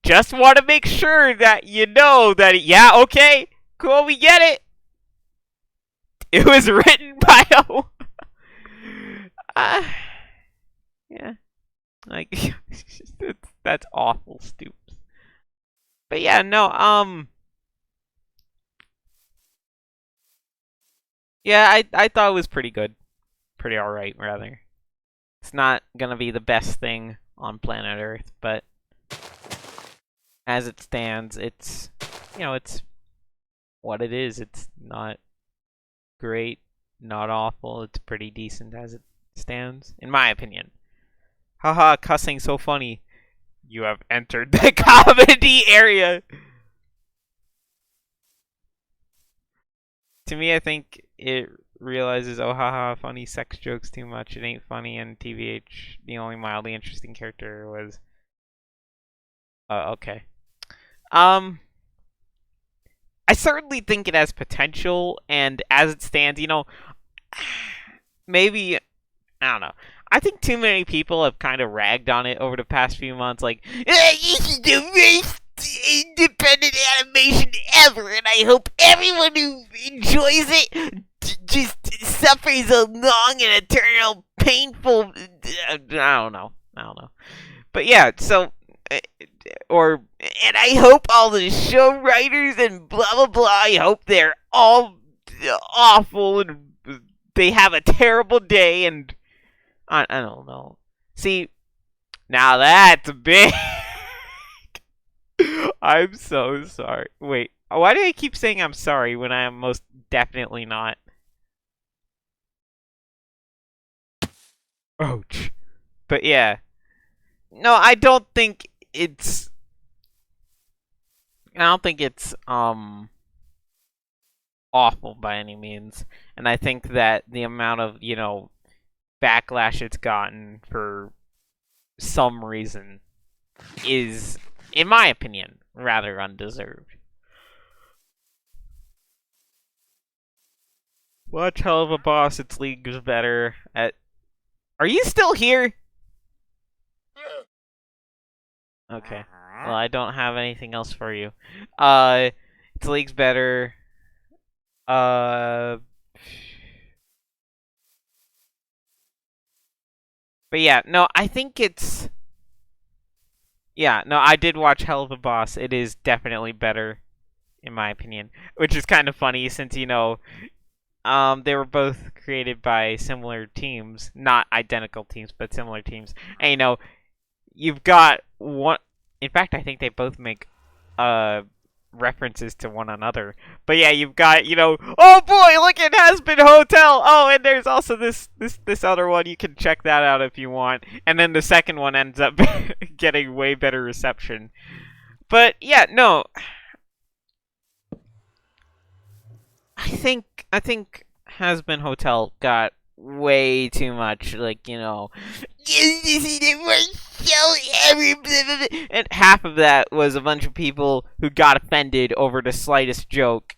Just want to make sure that you know that. Yeah, okay, cool, we get it. It was written by a. Yeah, like that's awful, stupid. But yeah, no, yeah, I thought it was pretty good, pretty alright, rather. It's not gonna be the best thing on planet Earth, but as it stands, it's, you know, it's what it is. It's not great, not awful. It's pretty decent as it stands, in my opinion. Haha, cussing so funny. You have entered the comedy area. To me, I think it realizes, oh, haha, funny sex jokes too much. It ain't funny, and TVH, the only mildly interesting character was. Okay. I certainly think it has potential, and as it stands, you know, maybe, I don't know. I think too many people have kind of ragged on it over the past few months, like, this is the worst independent animation ever, and I hope everyone who enjoys it just suffers a long and eternal painful. I don't know. But yeah, so. And I hope all the show writers and blah blah blah, I hope they're all awful and they have a terrible day, and I don't know. See, now that's big. I'm so sorry. Wait, why do I keep saying I'm sorry when I am most definitely not? Ouch. But yeah. No, I don't think it's awful by any means. And I think that the amount of, you know, backlash it's gotten for some reason is, in my opinion, rather undeserved. Watch Hell of a Boss, its league is better at. Are you still here? Okay. Well, I don't have anything else for you. Its league's better. Uh. But yeah, no, I think it's. Yeah, no, I did watch Hell of a Boss. It is definitely better, in my opinion. Which is kind of funny since, you know, they were both created by similar teams. Not identical teams, but similar teams. And, you know, you've got one. In fact, I think they both make references to one another. But yeah, you've got, you know, oh boy, look, it Has Been Hotel. Oh, and there's also this other one. You can check that out if you want. And then the second one ends up getting way better reception. But yeah, no. I think Has Been Hotel got way too much, like, you know, this is the worst show ever, and half of that was a bunch of people who got offended over the slightest joke,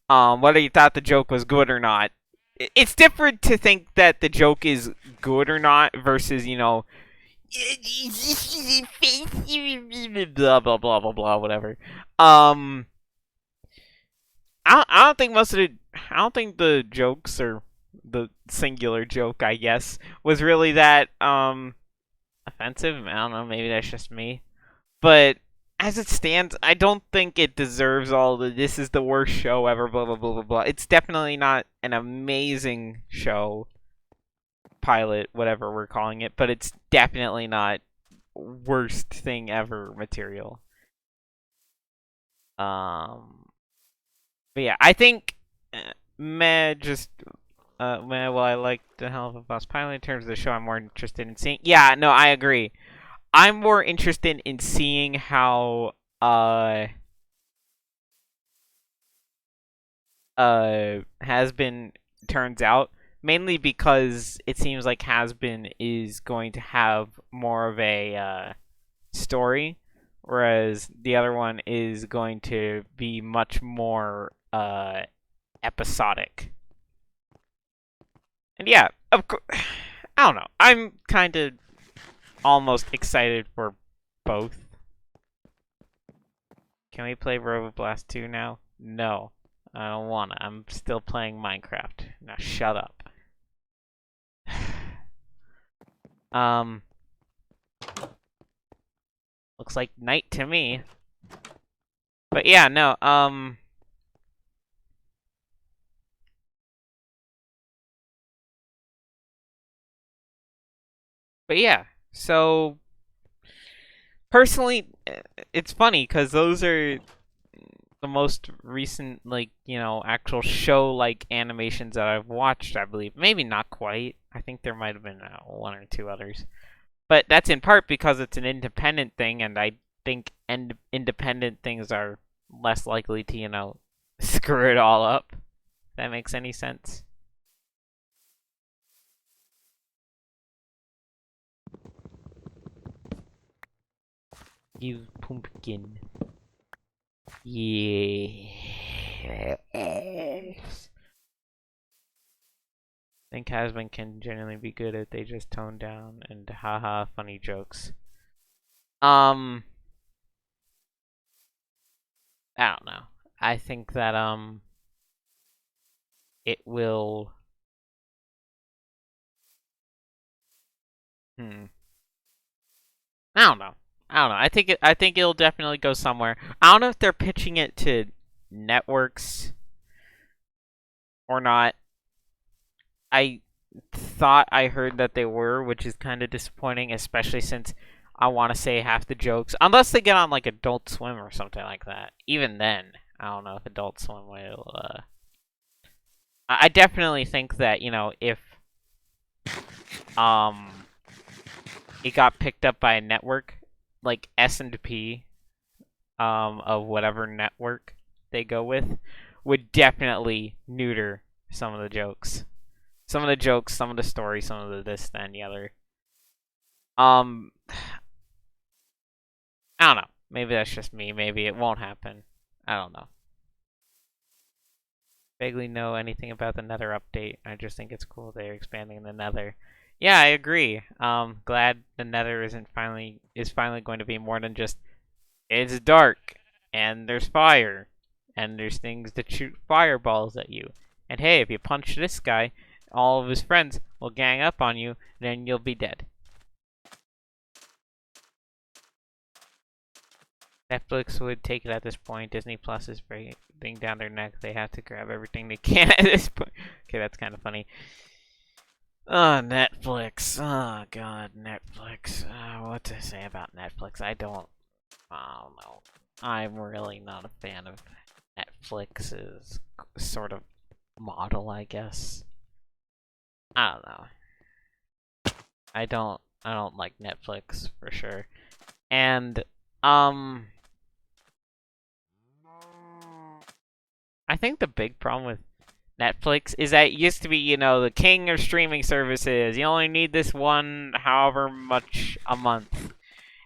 whether you thought the joke was good or not. It's different to think that the joke is good or not versus, you know, blah blah blah blah blah, whatever. I don't think most of the I don't think the jokes or the singular joke, I guess, was really that offensive. I don't know, maybe that's just me. But as it stands, I don't think it deserves all the this is the worst show ever, blah blah blah blah blah. It's definitely not an amazing show, pilot, whatever we're calling it, but it's definitely not worst thing ever material. Um but yeah, I think meh just well, I like the hell of a boss pilot in terms of the show. I'm more interested in seeing. Yeah, no, I agree. I'm more interested in seeing how has been turns out, mainly because it seems like has been is going to have more of a story, whereas the other one is going to be much more episodic. And yeah, of course, I don't know. I'm kind of almost excited for both. Can we play Roboblast 2 now? No. I don't wanna. I'm still playing Minecraft. Now shut up. um Looks like night to me. But yeah, no, but yeah. So personally, it's funny cuz those are the most recent, like, actual show like animations that I've watched, I believe. Maybe not quite. I think there might have been one or two others. But that's in part because it's an independent thing, and I think independent things are less likely to, screw it all up. If that makes any sense. You pumpkin. Yeah. I think Hasbin can genuinely be good if they just tone down and haha funny jokes. I don't know. I think that it will I don't know. I don't know. I think it'll definitely go somewhere. I don't know if they're pitching it to networks or not. I thought I heard that they were, which is kind of disappointing, especially since I want to say half the jokes, unless they get on like Adult Swim or something like that. Even then, I don't know if Adult Swim will. I definitely think that if um it got picked up by a network like S&P of whatever network they go with would definitely neuter some of the jokes. Some of the jokes, some of the story, some of the this, that, and the other. I don't know. Maybe that's just me. Maybe it won't happen. I don't know. Vaguely know anything about the Nether update. I just think it's cool they're expanding the Nether. Yeah, I agree. Glad the Nether is finally going to be more than just it's dark and there's fire and there's things that shoot fireballs at you. And hey, if you punch this guy, all of his friends will gang up on you, then you'll be dead. Netflix would take it at this point. Disney Plus is breathing down their neck. They have to grab everything they can at this point. Okay, that's kind of funny. Oh, Netflix. Oh, God, Netflix. What to say about Netflix? I don't know. I'm really not a fan of Netflix's sort of model, I guess. I don't know. I don't like Netflix for sure. And I think the big problem with Netflix is that it used to be, the king of streaming services. You only need this one however much a month.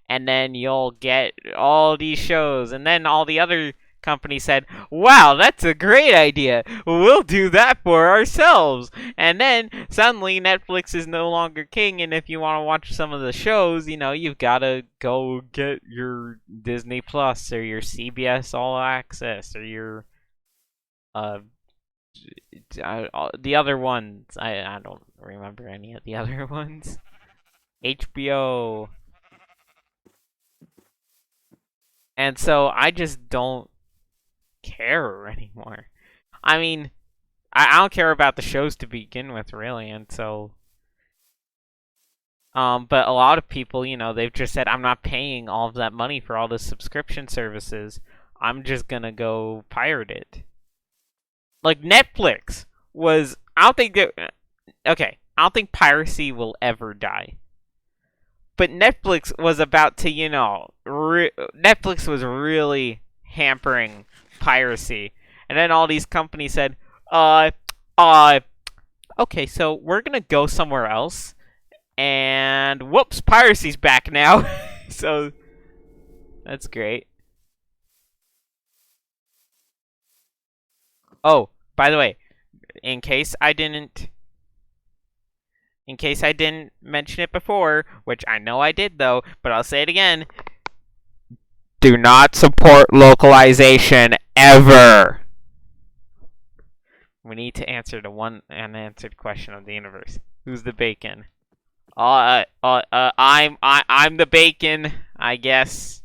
And then you'll get all these shows. And then all the other companies said, wow, that's a great idea. We'll do that for ourselves. And then suddenly Netflix is no longer king. And if you want to watch some of the shows, you've got to go get your Disney Plus or your CBS All Access or your The other ones, I don't remember any of the other ones. HBO. And so I just don't care anymore. I mean, I don't care about the shows to begin with, really, and so but a lot of people, they've just said, I'm not paying all of that money for all the subscription services. I'm just gonna go pirate it. Like Netflix was, I don't think I don't think piracy will ever die. But Netflix was about to, Netflix was really hampering piracy. And then all these companies said, okay, so we're gonna go somewhere else. And whoops, piracy's back now. So that's great. Oh, by the way, in case I didn't mention it before, which I know I did though, but I'll say it again. Do not support localization ever. We need to answer the one unanswered question of the universe. Who's the bacon? I'm the bacon, I guess.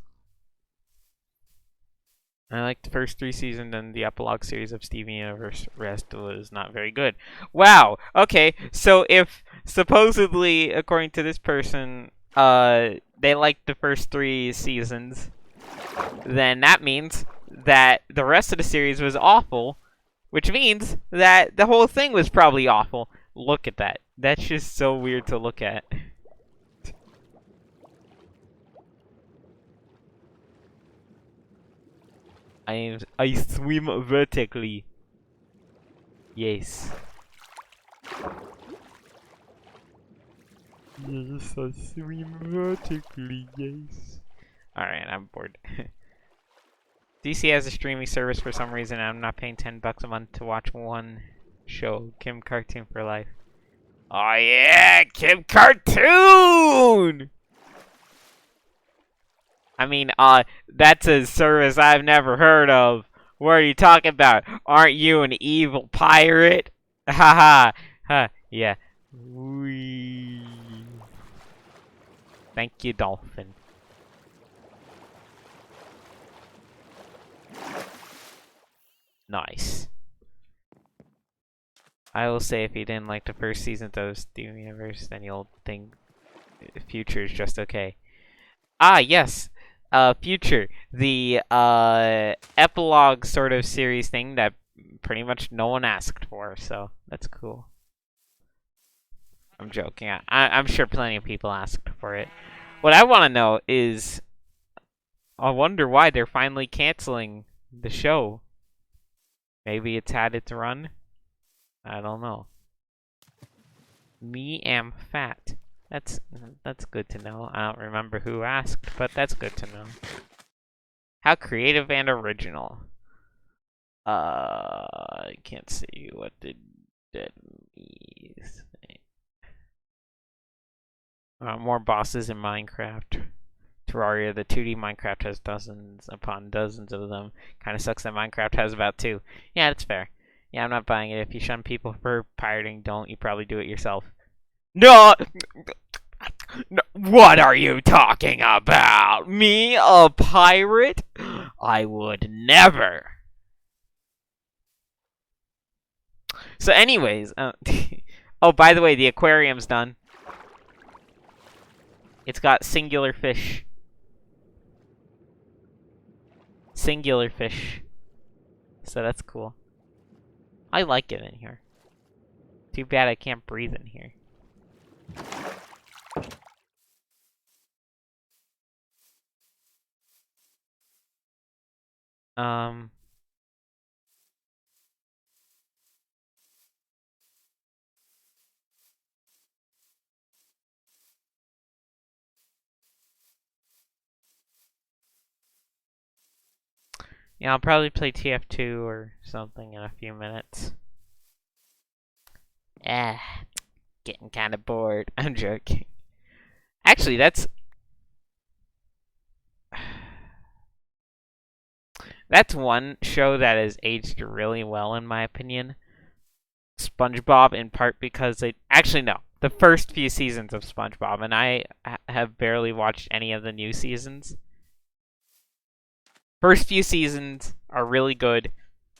I liked the first 3 seasons and the epilogue series of Steven Universe. Rest was not very good. Wow. Okay, so if supposedly, according to this person, they liked the first 3 seasons, then that means that the rest of the series was awful, which means that the whole thing was probably awful. Look at that. That's just so weird to look at. I swim vertically. Yes. Yes, I swim vertically, yes. Alright, I'm bored. DC has a streaming service for some reason, and I'm not paying $10 a month to watch one show. Kim Cartoon for life. Oh yeah, Kim Cartoon! I mean, that's a service I've never heard of. What are you talking about? Aren't you an evil pirate? Haha. Ha. Yeah. Wee. Thank you, dolphin. Nice. I will say, if you didn't like the first season of Steven Universe, then you'll think Future is just okay. Ah, yes. Future. The epilogue sort of series thing that pretty much no one asked for, so that's cool. I'm joking. I'm sure plenty of people asked for it. What I want to know is, I wonder why they're finally canceling the show. Maybe it's had its run? I don't know. Me am fat. That's good to know. I don't remember who asked, but that's good to know. How creative and original. I can't see what did that mean. More bosses in Minecraft. Terraria, the 2D Minecraft has dozens upon dozens of them. Kind of sucks that Minecraft has about 2. Yeah, that's fair. Yeah, I'm not buying it. If you shun people for pirating, don't. You probably do it yourself. No! No! What are you talking about? Me, a pirate? I would never. So anyways, oh, by the way, the aquarium's done. It's got singular fish. Singular fish. So that's cool. I like it in here. Too bad I can't breathe in here. Yeah, I'll probably play TF2 or something in a few minutes. Getting kind of bored. I'm joking. Actually, That's one show that has aged really well, in my opinion. SpongeBob, in part because they actually no, the first few seasons of SpongeBob, and I have barely watched any of the new seasons. First few seasons are really good,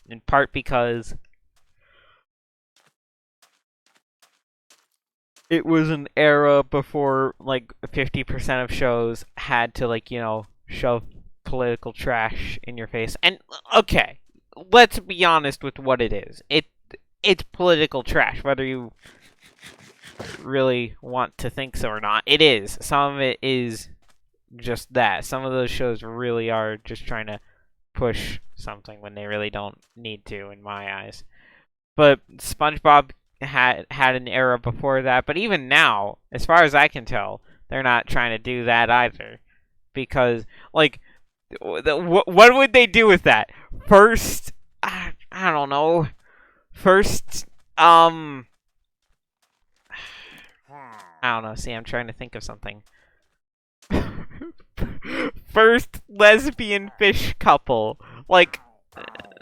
in part because it was an era before like 50% of shows had to shove political trash in your face. And okay, let's be honest with what it is. It's political trash, whether you really want to think so or not. It is. Some of it is just that. Some of those shows really are just trying to push something when they really don't need to, in my eyes. But SpongeBob had an era before that. But even now, as far as I can tell, they're not trying to do that either. Because, like, what would they do with that? First, I don't know. First, I don't know. See, I'm trying to think of something. First lesbian fish couple. Like,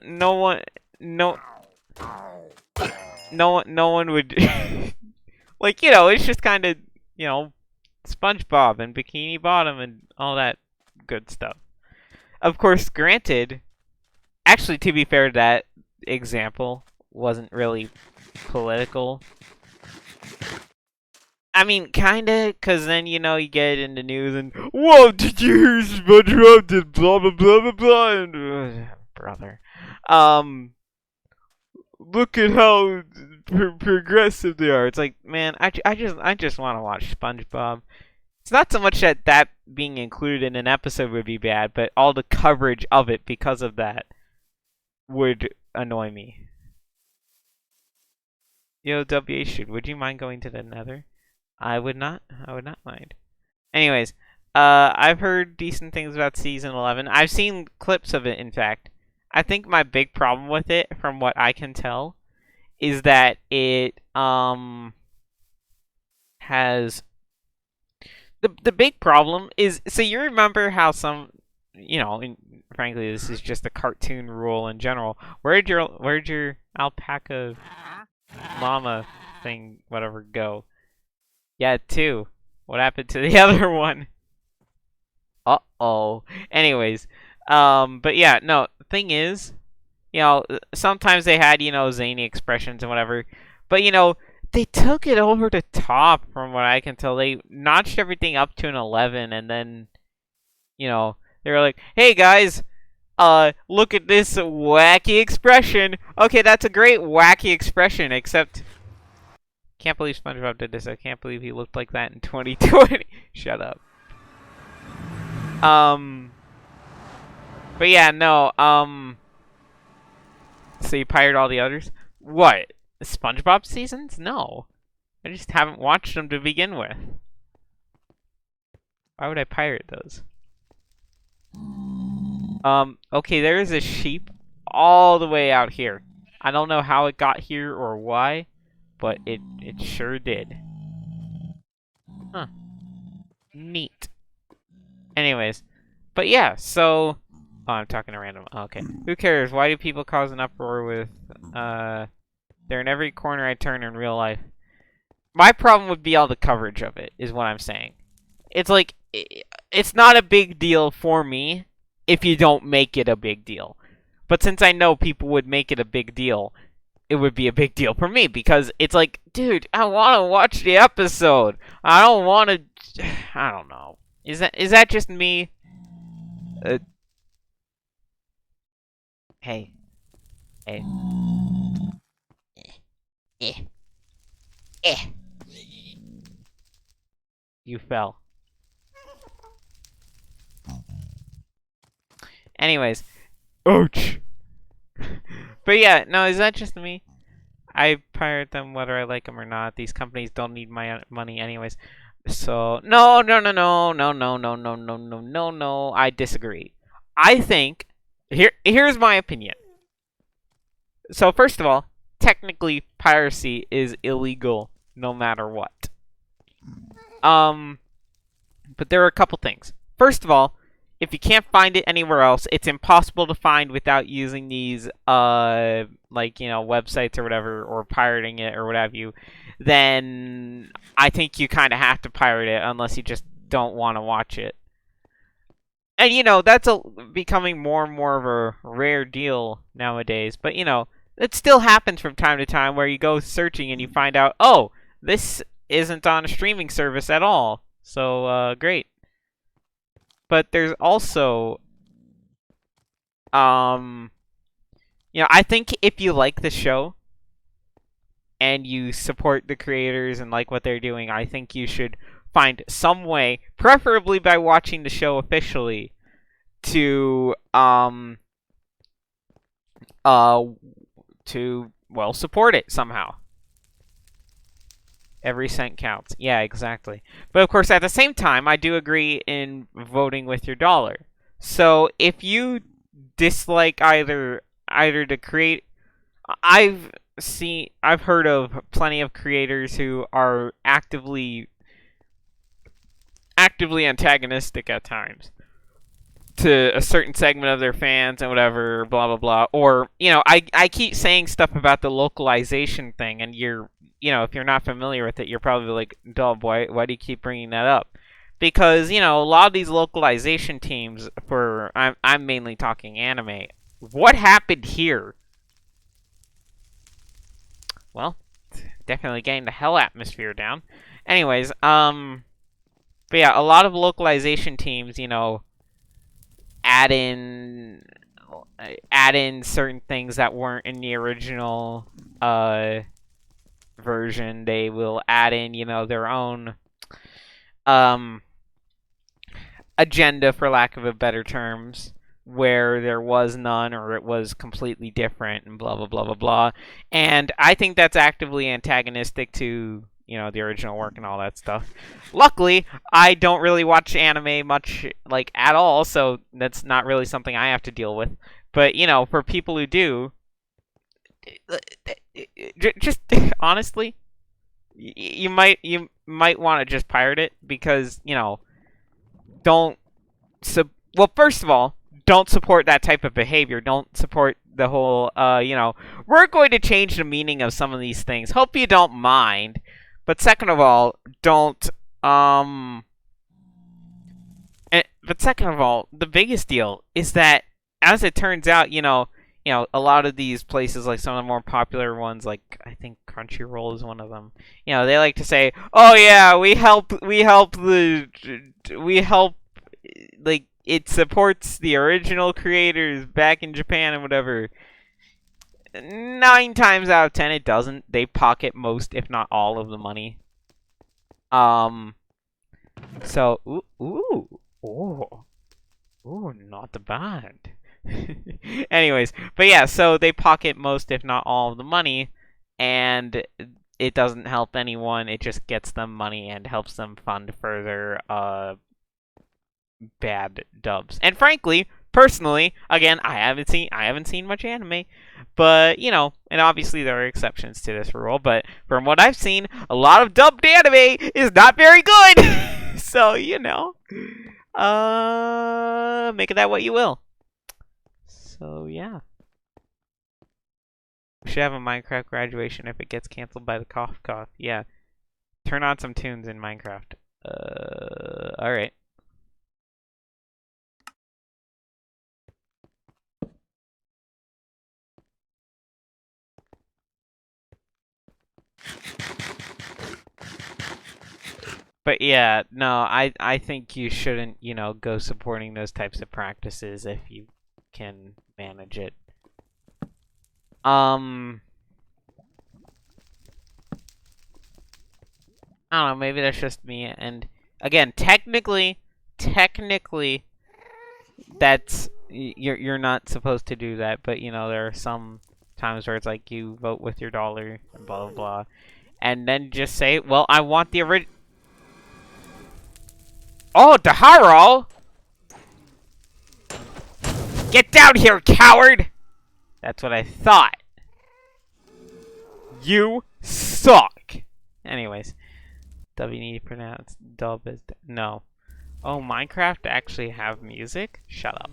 no one would. Like, it's just kind of, SpongeBob and Bikini Bottom and all that good stuff. Of course, granted, actually, to be fair, that example wasn't really political. I mean, kinda, because then, you get into news and, whoa, did you hear SpongeBob did blah, blah, blah, blah, blah, and, brother. Look at how progressive they are. It's like, man, I just want to watch SpongeBob. It's not so much that being included in an episode would be bad, but all the coverage of it because of that would annoy me. Yo, WH, would you mind going to the Nether? I would not mind. Anyways, I've heard decent things about season 11. I've seen clips of it, in fact. I think my big problem with it, from what I can tell, is that it has the big problem is, so you remember how some, and frankly this is just a cartoon rule in general. Where'd your alpaca llama thing whatever go? Yeah, 2. What happened to the other one? Uh-oh. Anyways, but yeah, no, thing is, sometimes they had, zany expressions and whatever, but, they took it over the top from what I can tell. They notched everything up to an 11, and then, they were like, hey, guys, look at this wacky expression. Okay, that's a great wacky expression, except, can't believe SpongeBob did this. I can't believe he looked like that in 2020. Shut up. But yeah, no, so you pirated all the others? What? SpongeBob seasons? No. I just haven't watched them to begin with. Why would I pirate those? Okay, there is a sheep all the way out here. I don't know how it got here or why, but it sure did. Huh. Neat. Anyways, but yeah, so... Oh, I'm talking to random. Oh, okay. Who cares? Why do people cause an uproar with, they're in every corner I turn in real life? My problem would be all the coverage of it, is what I'm saying. It's like, it's not a big deal for me if you don't make it a big deal. But since I know people would make it a big deal, it would be a big deal for me, because it's like, dude, I want to watch the episode. I don't want to... I don't know. Is that just me? Hey. Hey. You fell. Anyways. Ouch! But yeah, no, is that just me? I pirate them whether I like them or not. These companies don't need my money anyways. So, no. I disagree. I think, here's my opinion. So, first of all, technically, piracy is illegal no matter what. But there are a couple things. First of all, if you can't find it anywhere else, it's impossible to find without using these like, you know, websites or whatever, or pirating it or what have you, then I think you kind of have to pirate it unless you just don't want to watch it. And, you know, that's becoming more and more of a rare deal nowadays. But, you know, it still happens from time to time where you go searching and you find out, oh, this isn't on a streaming service at all. So, great. But there's also, you know, I think if you like the show and you support the creators and like what they're doing, I think you should find some way, preferably by watching the show officially, to well, support it somehow. Every cent counts. Yeah, exactly. But of course, at the same time, I do agree in voting with your dollar. So if you dislike either to create, I've heard of plenty of creators who are actively antagonistic at times to a certain segment of their fans and whatever, blah blah blah. Or, you know, I keep saying stuff about the localization thing, and you know, if you're not familiar with it, you're probably like, Dub, why do you keep bringing that up? Because, you know, a lot of these localization teams, for I'm mainly talking anime. What happened here? Well, definitely getting the hell atmosphere down. Anyways, but yeah, a lot of localization teams, you know, add in certain things that weren't in the original version. They will add in, you know, their own agenda, for lack of a better terms, where there was none, or it was completely different, and blah blah blah blah blah. And I think that's actively antagonistic to, you know, the original work and all that stuff. Luckily, I don't really watch anime much, like, at all, so that's not really something I have to deal with. But, you know, for people who do, just honestly, you might want to just pirate it, because, you know, well, first of all, don't support that type of behavior. Don't support the whole, you know, we're going to change the meaning of some of these things. Hope you don't mind. But second of all, don't, but second of all, the biggest deal is that, as it turns out, you know, a lot of these places, like some of the more popular ones, like I think Crunchyroll is one of them. You know, they like to say, "Oh yeah, we help, like, it supports the original creators back in Japan and whatever." 9 times out of 10, it doesn't. They pocket most, if not all, of the money. So, not bad. Anyways, but yeah, so they pocket most, if not all, of the money, and it doesn't help anyone. It just gets them money and helps them fund further bad dubs. And frankly, personally, again, I haven't seen much anime, but, you know, and obviously there are exceptions to this rule, but from what I've seen, a lot of dubbed anime is not very good. So, you know, make of that what you will. So, yeah. We should have a Minecraft graduation if it gets canceled by the cough cough. Yeah. Turn on some tunes in Minecraft. Alright. But yeah, no, I think you shouldn't, you know, go supporting those types of practices if you can manage it. I don't know, maybe that's just me. And again, technically, that's, you're not supposed to do that. But, you know, there are some times where it's like you vote with your dollar and blah blah blah, and then just say, well, I want the original. Oh, Daharo! Get down here, coward! That's what I thought. You suck. Anyways, W need to pronounce dub as no. Oh, Minecraft actually have music? Shut up.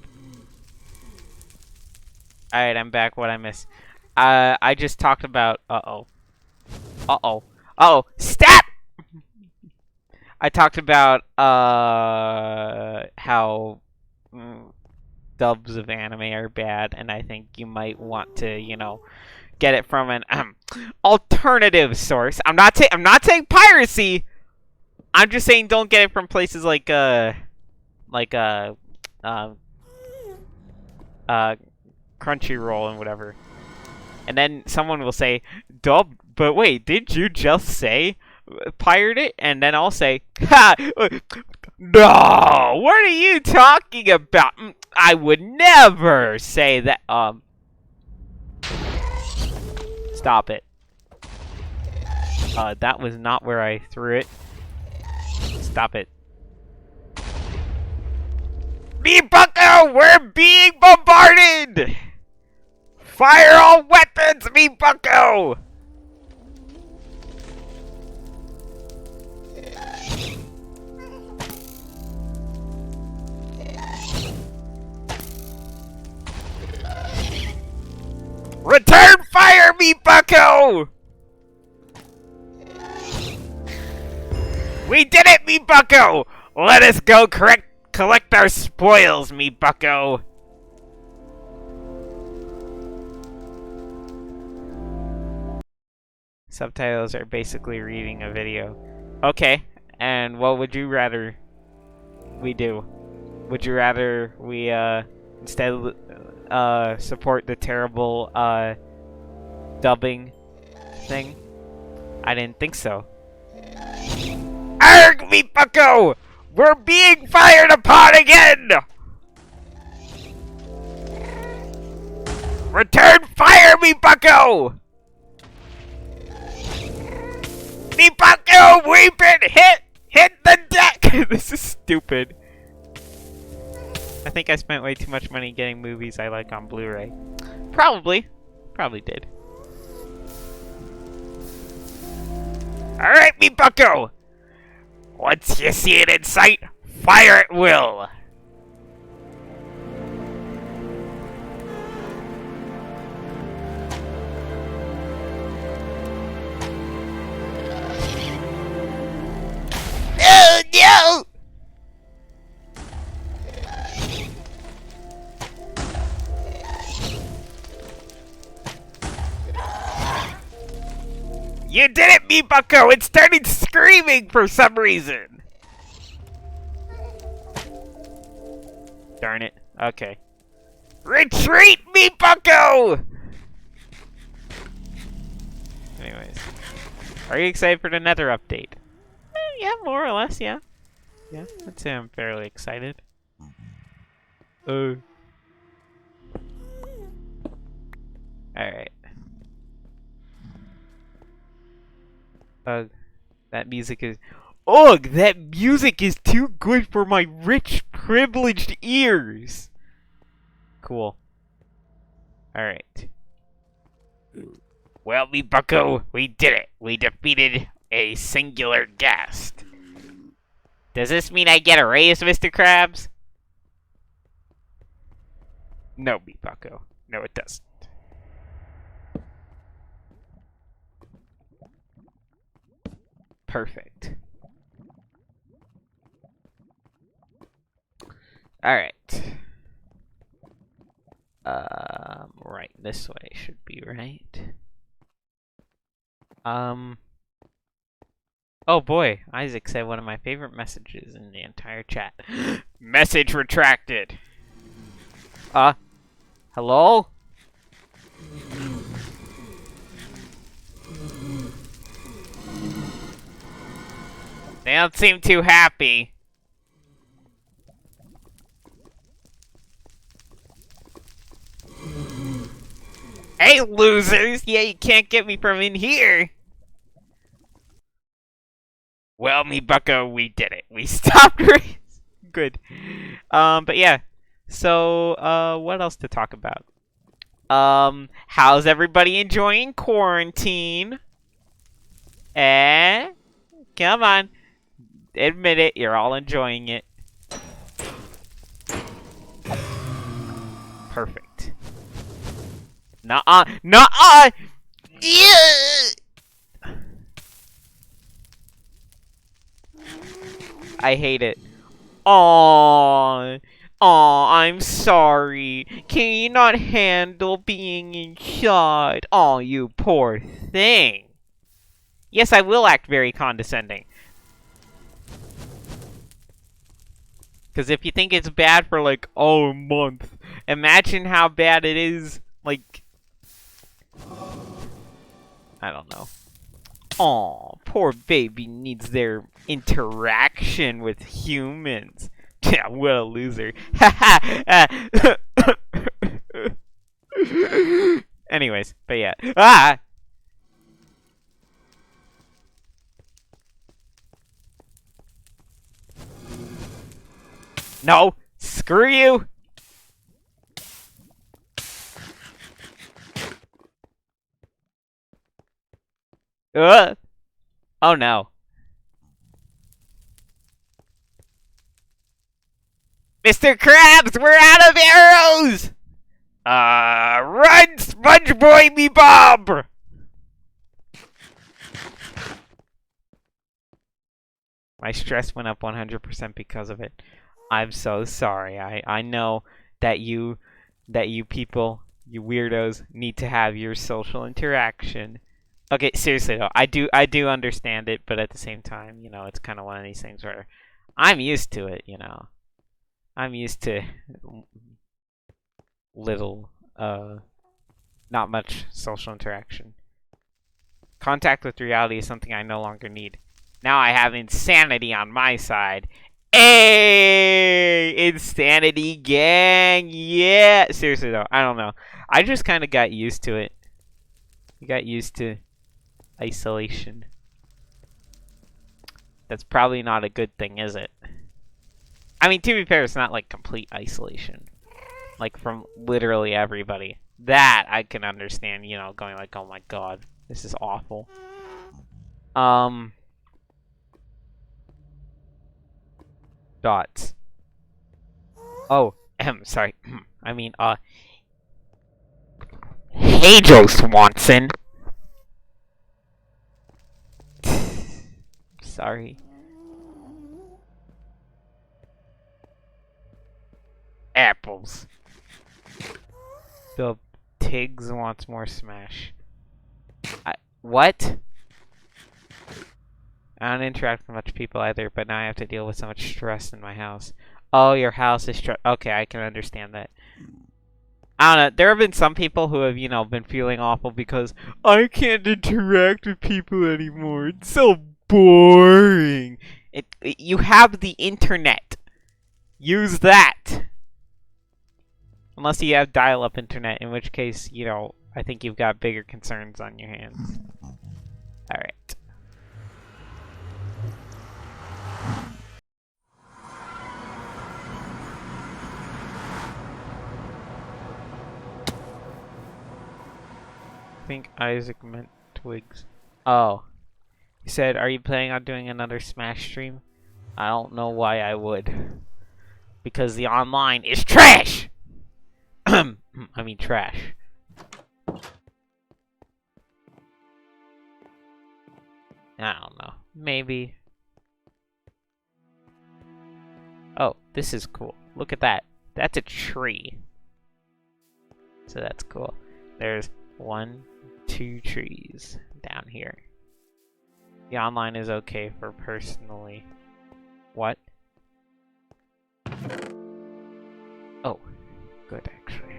Alright, I'm back. What I missed? I just talked about... Uh-oh. Uh-oh. Uh-oh. Stop! I talked about, how dubs of anime are bad, and I think you might want to, you know, get it from an alternative source. I'm not saying piracy. I'm just saying don't get it from places like Crunchyroll and whatever. And then someone will say, "Dub, but wait, did you just say pirate it?" And then I'll say, "Ha! No! What are you talking about? I would never say that." Stop it. That was not where I threw it. Stop it. Me bucko! We're being bombarded! Fire all weapons, me bucko! Return fire, me bucko! We did it, me bucko! Let us go collect our spoils, me bucko! Subtitles are basically reading a video. Okay, and what would you rather we do? Would you rather we, instead support the terrible, dubbing thing? I didn't think so. Arg, me bucko! We're being fired upon again! Return fire, me bucko! Me bucko, we've been hit! Hit the deck! This is stupid. I think I spent way too much money getting movies I like on Blu-ray. Probably. Probably did. Alright, me bucko! Once you see it in sight, fire at will! Oh no! You did it, me bucko! It started screaming for some reason! Darn it. Okay. Retreat, me bucko! Anyways. Are you excited for the Nether update? Yeah, more or less, yeah. Yeah, I'd say I'm fairly excited. Alright. That music is... Ugh, that music is too good for my rich, privileged ears! Cool. Alright. Well, me bucko, we did it. We defeated a singular ghast. Does this mean I get a raise, Mr. Krabs? No, me bucko. No, it doesn't. Perfect. Alright. Right, this way should be right. Oh boy, Isaac said one of my favorite messages in the entire chat. Message retracted. Hello? They don't seem too happy. Hey, losers! Yeah, you can't get me from in here! Well, me bucko, we did it. We stopped race. Good. But yeah. So, what else to talk about? How's everybody enjoying quarantine? Eh? Come on. Admit it, you're all enjoying it. Perfect. Nuh-uh. Nuh-uh! Yeah! I hate it. Aww. Aw, I'm sorry. Can you not handle being inside? Aw, you poor thing. Yes, I will act very condescending. Because if you think it's bad for, like, oh, a month, imagine how bad it is, like, I don't know. Aw, poor baby needs their interaction with humans. Yeah, what a loser. Anyways, but yeah. Ah! No! Screw you! Oh no. Mr. Krabs, we're out of arrows! Run, Spongebob! My stress went up 100% because of it. I'm so sorry. I know that you people, you weirdos, need to have your social interaction. Okay, seriously though, I do understand it, but at the same time, you know, it's kind of one of these things where I'm used to it, you know. I'm used to little, not much social interaction. Contact with reality is something I no longer need. Now I have insanity on my side. Hey! Insanity gang! Yeah! Seriously though, I don't know. I just kind of got used to it. I got used to isolation. That's probably not a good thing, is it? I mean, to be fair, it's not like complete isolation. Like from literally everybody. That I can understand, you know, going like, oh my god, this is awful. Dots. Oh, sorry. I mean, hey, Joe Swanson. Sorry. Apples. The Tiggs wants more Smash. What? I don't interact with much people either, but now I have to deal with so much stress in my house. Oh, your house is stress. Okay, I can understand that. I don't know. There have been some people who have, you know, been feeling awful because I can't interact with people anymore. It's so boring. You have the internet. Use that. Unless you have dial-up internet, in which case, you know, I think you've got bigger concerns on your hands. Alright. I think Isaac meant twigs. Oh. He said, are you planning on doing another Smash stream? I don't know why I would. Because the online is trash! I mean trash. I don't know. Maybe. Oh, this is cool. Look at that. That's a tree. So that's cool. There's 1, 2 trees down here. The online is okay for personally. What? Oh, good actually.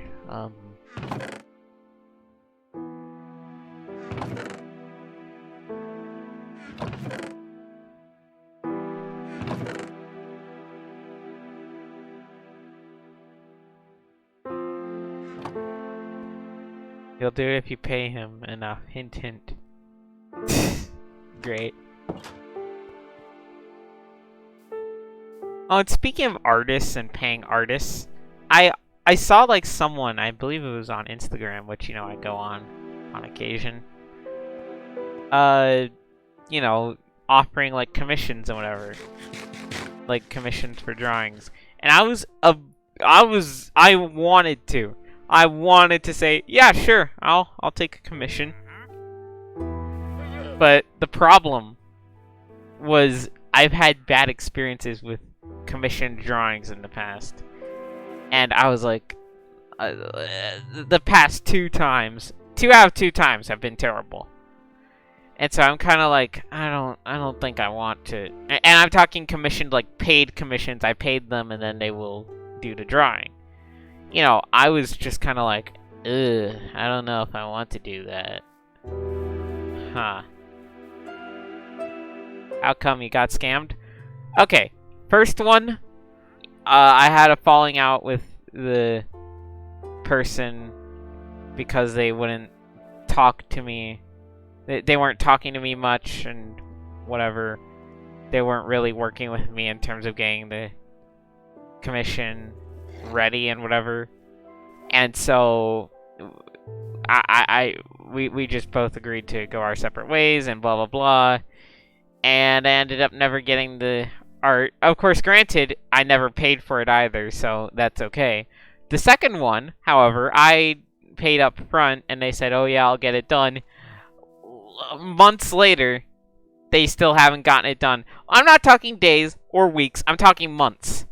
He'll do it if you pay him enough. Hint, hint. Great. Oh, and speaking of artists and paying artists, I saw like someone, I believe it was on Instagram, which, you know, I go on occasion. You know, offering like commissions and whatever. Like commissions for drawings. And I wanted to. I wanted to say, yeah, sure, I'll take a commission. But the problem was I've had bad experiences with commissioned drawings in the past. And I was like, the past 2 times, 2 out of 2 times have been terrible. And so I'm kind of like, I don't think I want to. And I'm talking commissioned, like paid commissions. I paid them and then they will do the drawing. You know, I was just kind of like, ugh, I don't know if I want to do that. Huh. How come you got scammed? Okay, first one, I had a falling out with the person because they wouldn't talk to me. They weren't talking to me much and whatever. They weren't really working with me in terms of getting the commission ready and whatever. And so we just both agreed to go our separate ways and blah blah blah. And I ended up never getting the art. Of course, granted, I never paid for it either, so that's okay. The second one, however, I paid up front and they said, "Oh yeah, I'll get it done." Months later, they still haven't gotten it done. I'm not talking days or weeks, I'm talking months.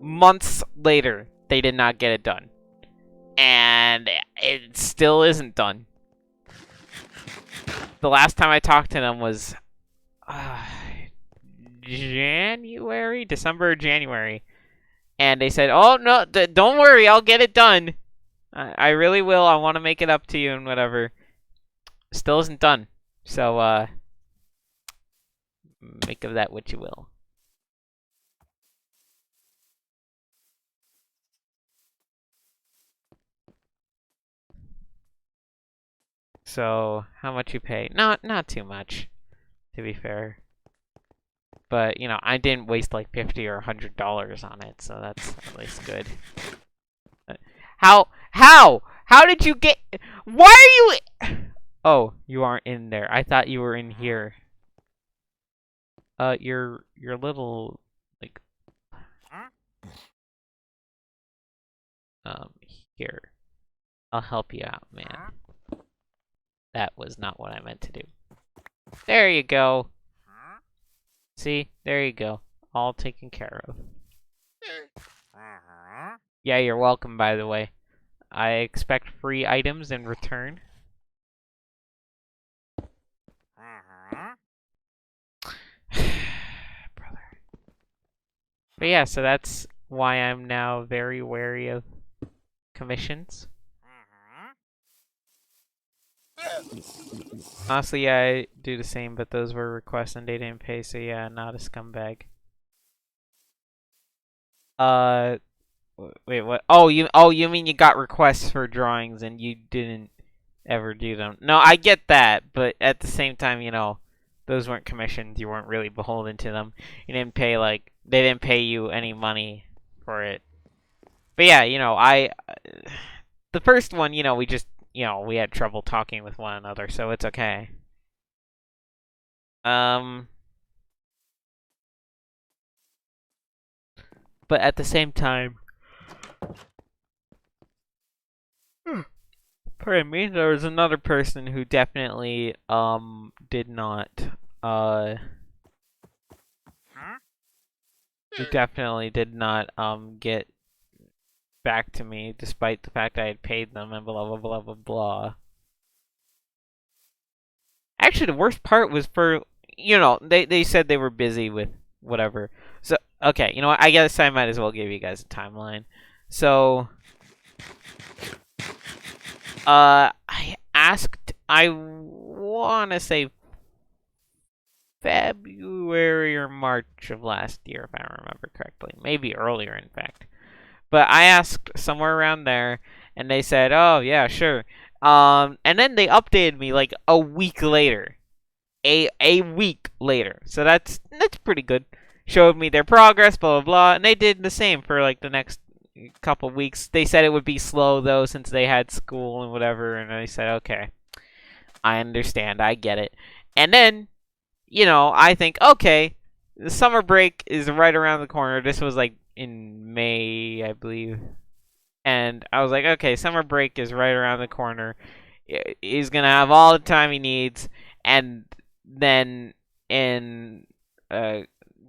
Months later, they did not get it done. And it still isn't done. The last time I talked to them was December or January. And they said, "Oh, no, don't worry, I'll get it done. I really will, I want to make it up to you and whatever." Still isn't done. So, make of that what you will. So, how much you pay? Not too much, to be fair. But, you know, I didn't waste like $50 or $100 on it, so that's at least good. How did you get? Why are you? Oh, you aren't in there. I thought you were in here. Your little like here. I'll help you out, man. That was not what I meant to do. There you go. See? There you go. All taken care of. Yeah, you're welcome, by the way. I expect free items in return. Brother. But yeah, so that's why I'm now very wary of commissions. Honestly, yeah, I do the same, but those were requests and they didn't pay, so yeah, not a scumbag. Wait, what? Oh, you mean you got requests for drawings and you didn't ever do them? No, I get that, but at the same time, you know, those weren't commissions. You weren't really beholden to them. You didn't pay they didn't pay you any money for it. But yeah, you know, the first one, you know, we just, you know, we had trouble talking with one another, so it's okay. But at the same time, pardon me, there was another person who definitely did not get back to me despite the fact I had paid them and blah blah blah blah blah. Actually, the worst part was for, you know, they said they were busy with whatever. So, okay, you know what? I guess I might as well give you guys a timeline. So, I asked, I want to say February or March of last year, if I remember correctly. Maybe earlier, in fact. But I asked somewhere around there, and they said, "Oh, yeah, sure." And then they updated me like a week later. A week later. So that's pretty good. Showed me their progress, blah, blah, blah. And they did the same for like the next couple weeks. They said it would be slow, though, since they had school and whatever. And I said, okay, I understand. I get it. And then, you know, I think, okay, the summer break is right around the corner. This was like in May, I believe. And I was like, okay, summer break is right around the corner. He's gonna have all the time he needs, and then in uh,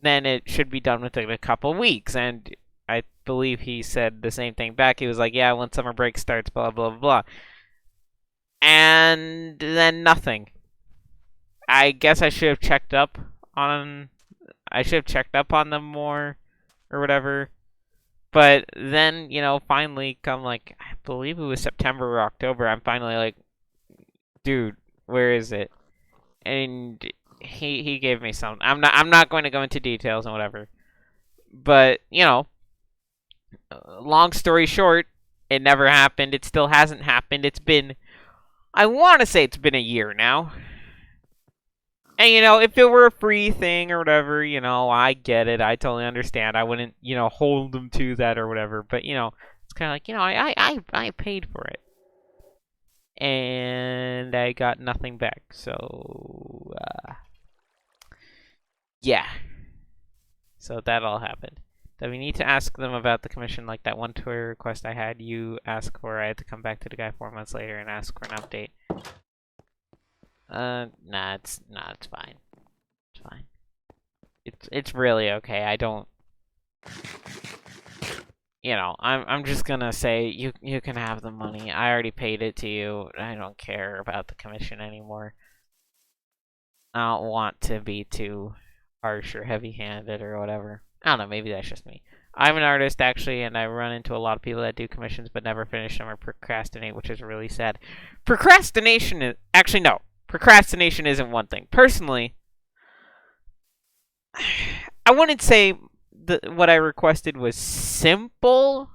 then it should be done within a couple weeks. And I believe he said the same thing back. He was like, yeah, when summer break starts, blah blah blah blah. And then nothing. I guess I should have checked up on. I should have checked up on them more, or whatever. But then, finally come like I believe it was September or October, I'm finally like, dude, where is it? And he gave me some. I'm not going to go into details and whatever. But, long story short, it never happened. It still hasn't happened. I want to say it's been a year now. And, if it were a free thing or whatever, I get it. I totally understand. I wouldn't, hold them to that or whatever. But, it's kind of like, I paid for it. And I got nothing back. So, yeah. So that all happened. Do we need to ask them about the commission, like that one tour request I had you ask for? I had to come back to the guy 4 months later and ask for an update. Nah, it's fine. It's fine. It's really okay. I don't. I'm just gonna say you can have the money. I already paid it to you. I don't care about the commission anymore. I don't want to be too harsh or heavy-handed or whatever. I don't know. Maybe that's just me. I'm an artist actually, and I run into a lot of people that do commissions but never finish them or procrastinate, which is really sad. Procrastination is actually no. Procrastination isn't one thing. Personally, I wouldn't say what I requested was simple,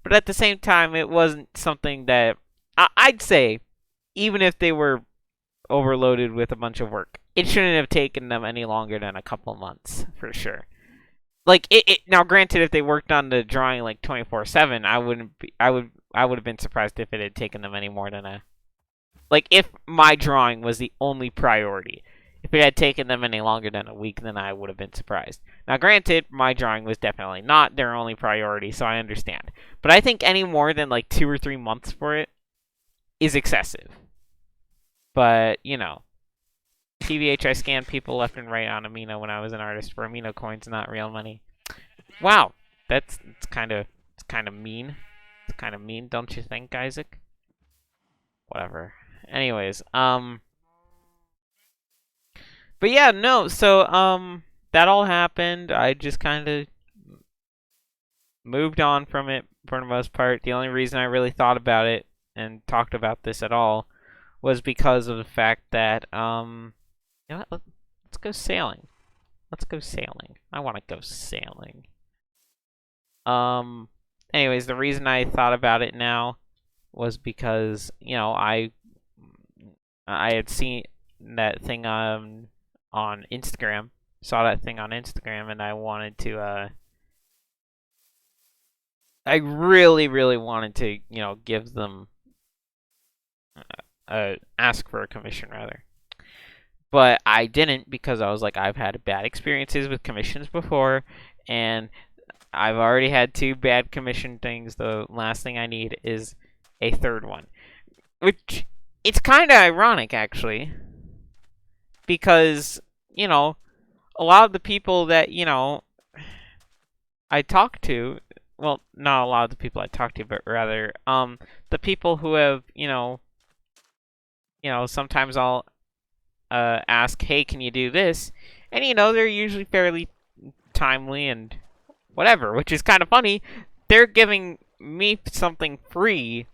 but at the same time, it wasn't something that I'd say, even if they were overloaded with a bunch of work, it shouldn't have taken them any longer than a couple months for sure. Like now, granted, if they worked on the drawing like 24/7, I would have been surprised if it had taken them any more than like if my drawing was the only priority. If it had taken them any longer than a week, then I would have been surprised. Now, granted, my drawing was definitely not their only priority, so I understand. But I think any more than like 2 or 3 months for it is excessive. But, TBH, I scanned people left and right on Amino when I was an artist for Amino coins, not real money. Wow, it's kind of mean. It's kind of mean, don't you think, Isaac? Whatever. Anyways, but yeah, no, so, that all happened. I just kind of moved on from it for the most part. The only reason I really thought about it and talked about this at all was because of the fact that, let's go sailing. Let's go sailing. I want to go sailing. Anyways, the reason I thought about it now was because, I had seen that thing on Instagram, saw that thing on Instagram, and I wanted to, I really, really wanted to, give them, ask for a commission rather. But I didn't because I was like, I've had bad experiences with commissions before, and I've already had 2 bad commission things. The last thing I need is a 3rd one. Which, it's kind of ironic, actually. Because, a lot of the people that, I talk to, well, not a lot of the people I talk to, but rather, the people who have, sometimes I'll ask, hey, can you do this? And, they're usually fairly timely and whatever, which is kind of funny. They're giving me something free,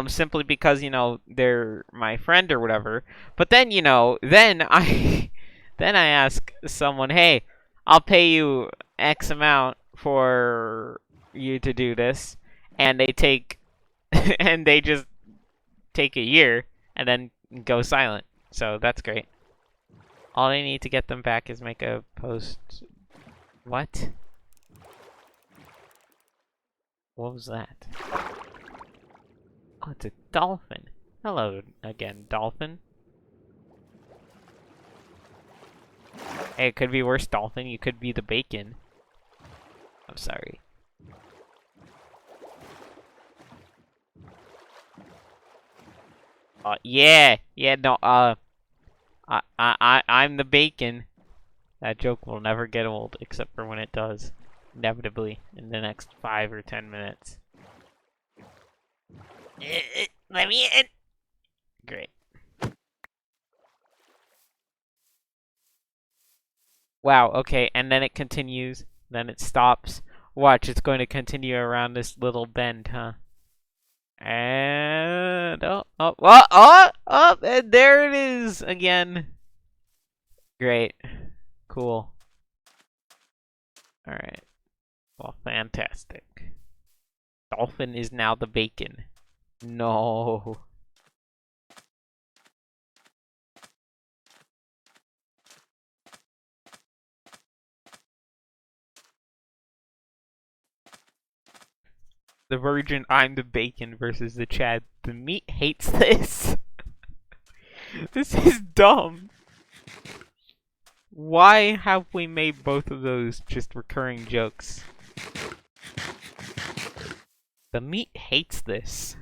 simply because, they're my friend or whatever. But then, then I ask someone, hey, I'll pay you X amount for you to do this, and they take, and they just take a year and then go silent. So that's great. All I need to get them back is make a post. What? What was that? Oh, it's a dolphin. Hello again, dolphin. Hey, it could be worse, dolphin. You could be the bacon. I'm sorry. Yeah, yeah, no, I'm the bacon. That joke will never get old, except for when it does, inevitably, in the next 5 or 10 minutes. Let me in. Great. Wow, okay, and then it continues, then it stops. Watch, it's going to continue around this little bend, huh? And and there it is again. Great. Cool. Alright. Well, fantastic. Dolphin is now the bacon. No. The virgin, I'm the bacon versus the Chad. The meat hates this. This is dumb. Why have we made both of those just recurring jokes? The meat hates this.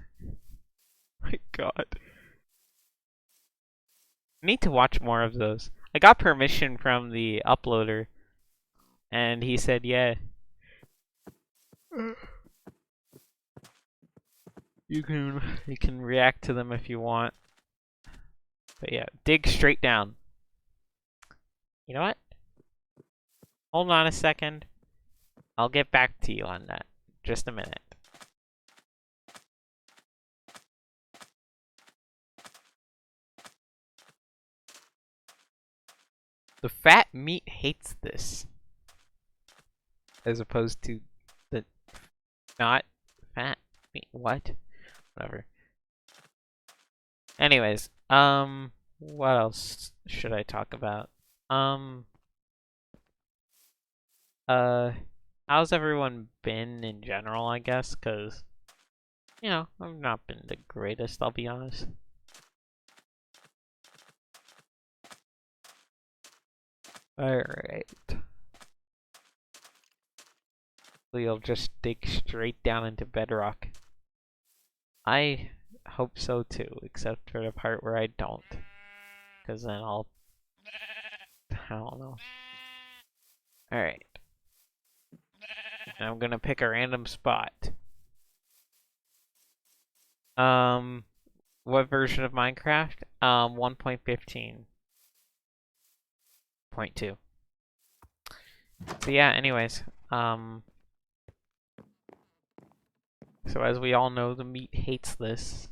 My god. I need to watch more of those. I got permission from the uploader, and he said, yeah. You can react to them if you want. But yeah, dig straight down. You know what? Hold on a second. I'll get back to you on that. Just a minute. The fat meat hates this. As opposed to the not fat meat. What? Whatever. Anyways, what else should I talk about? How's everyone been in general, I guess? Because, you know, I've not been the greatest, I'll be honest. Alright. We'll just dig straight down into bedrock. I hope so too, except for the part where I don't. Because then I don't know. Alright. I'm gonna pick a random spot. What version of Minecraft? 1.15.2. So yeah, anyways, so as we all know, the meat hates this.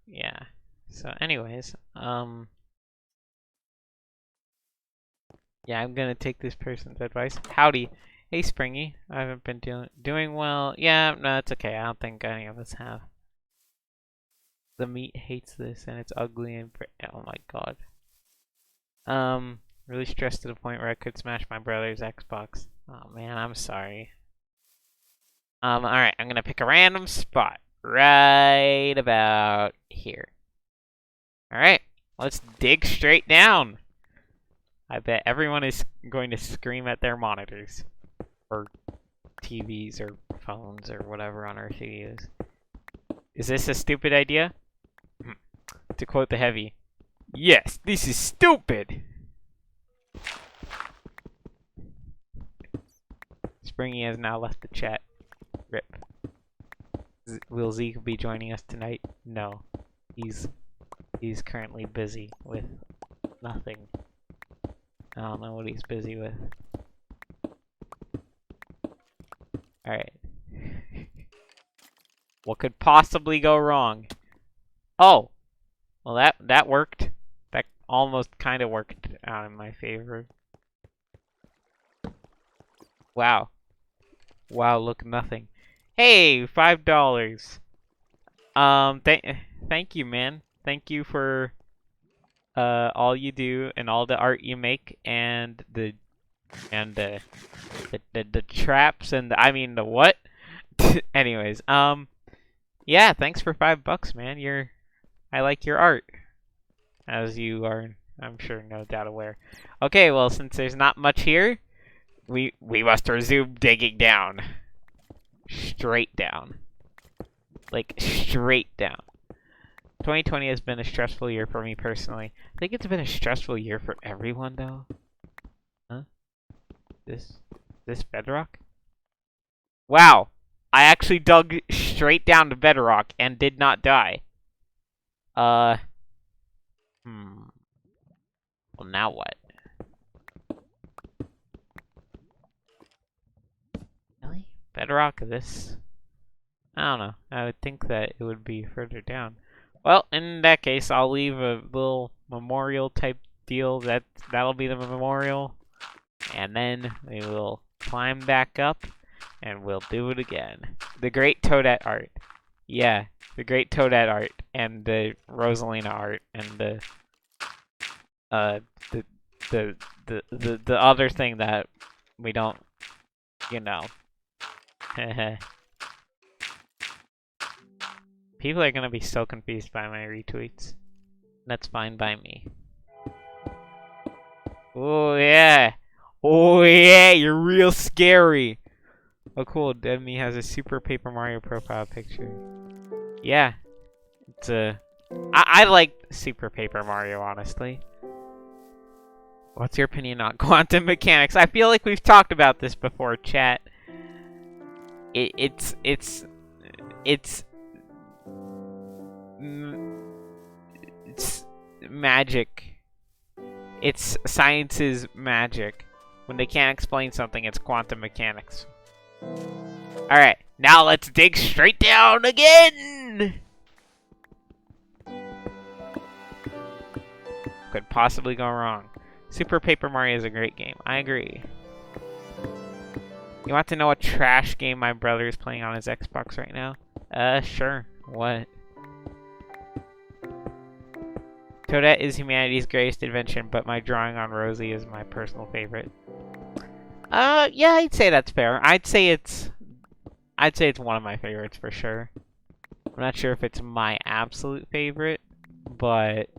Yeah. So anyways, yeah, I'm gonna take this person's advice. Howdy. Hey, Springy. I haven't been doing well. Yeah, no, it's okay. I don't think any of us have. The meat hates this, and it's ugly and oh my god. Really stressed to the point where I could smash my brother's Xbox. Oh man, I'm sorry. Alright, I'm gonna pick a random spot. Right about here. Alright, let's dig straight down. I bet everyone is going to scream at their monitors. Or TVs or phones or whatever on earth you use. Is this a stupid idea? To quote the Heavy, yes, this is stupid! Springy has now left the chat. Rip. Will Zeke be joining us tonight? No. He's currently busy with nothing. I don't know what he's busy with. Alright. What could possibly go wrong? Oh! Well, that worked. That almost kind of worked out in my favor. Wow. Wow, look, nothing. Hey, $5. thank you, man. Thank you for all you do and all the art you make and the traps and I mean the what? Anyways, yeah, thanks for $5, man. I like your art, as you are, I'm sure, no doubt aware. Okay, well, since there's not much here, we must resume digging down. Straight down. Like, straight down. 2020 has been a stressful year for me personally. I think it's been a stressful year for everyone, though. Huh? This bedrock? Wow! I actually dug straight down to bedrock and did not die. Well, now what? Really? Bedrock this? I don't know. I would think that it would be further down. Well, in that case, I'll leave a little memorial type deal. That'll be the memorial. And then we will climb back up and we'll do it again. The great Toadette art. Yeah, the great Toadette art and the Rosalina art and the other thing that we don't, you know. People are gonna be so confused by my retweets. That's fine by me. Oh yeah! Oh yeah! You're real scary! Oh cool, Demi has a Super Paper Mario profile picture. Yeah. It's I like Super Paper Mario, honestly. What's your opinion on quantum mechanics? I feel like we've talked about this before, chat. It's magic. It's science's magic. When they can't explain something, it's quantum mechanics. Alright, now let's dig straight down again! Could possibly go wrong. Super Paper Mario is a great game. I agree. You want to know what trash game my brother is playing on his Xbox right now? Sure. What? Toadette is humanity's greatest invention, but my drawing on Rosie is my personal favorite. Yeah, I'd say that's fair. I'd say it's one of my favorites for sure. I'm not sure if it's my absolute favorite, but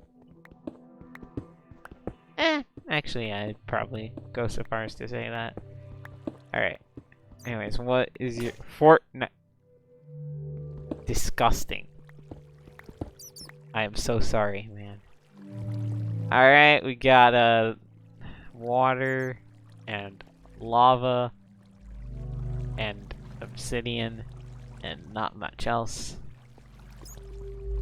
actually, I'd probably go so far as to say that. Alright. Anyways, what is your Fortnite? Disgusting. I am so sorry, man. Alright, we got water and lava and obsidian and not much else.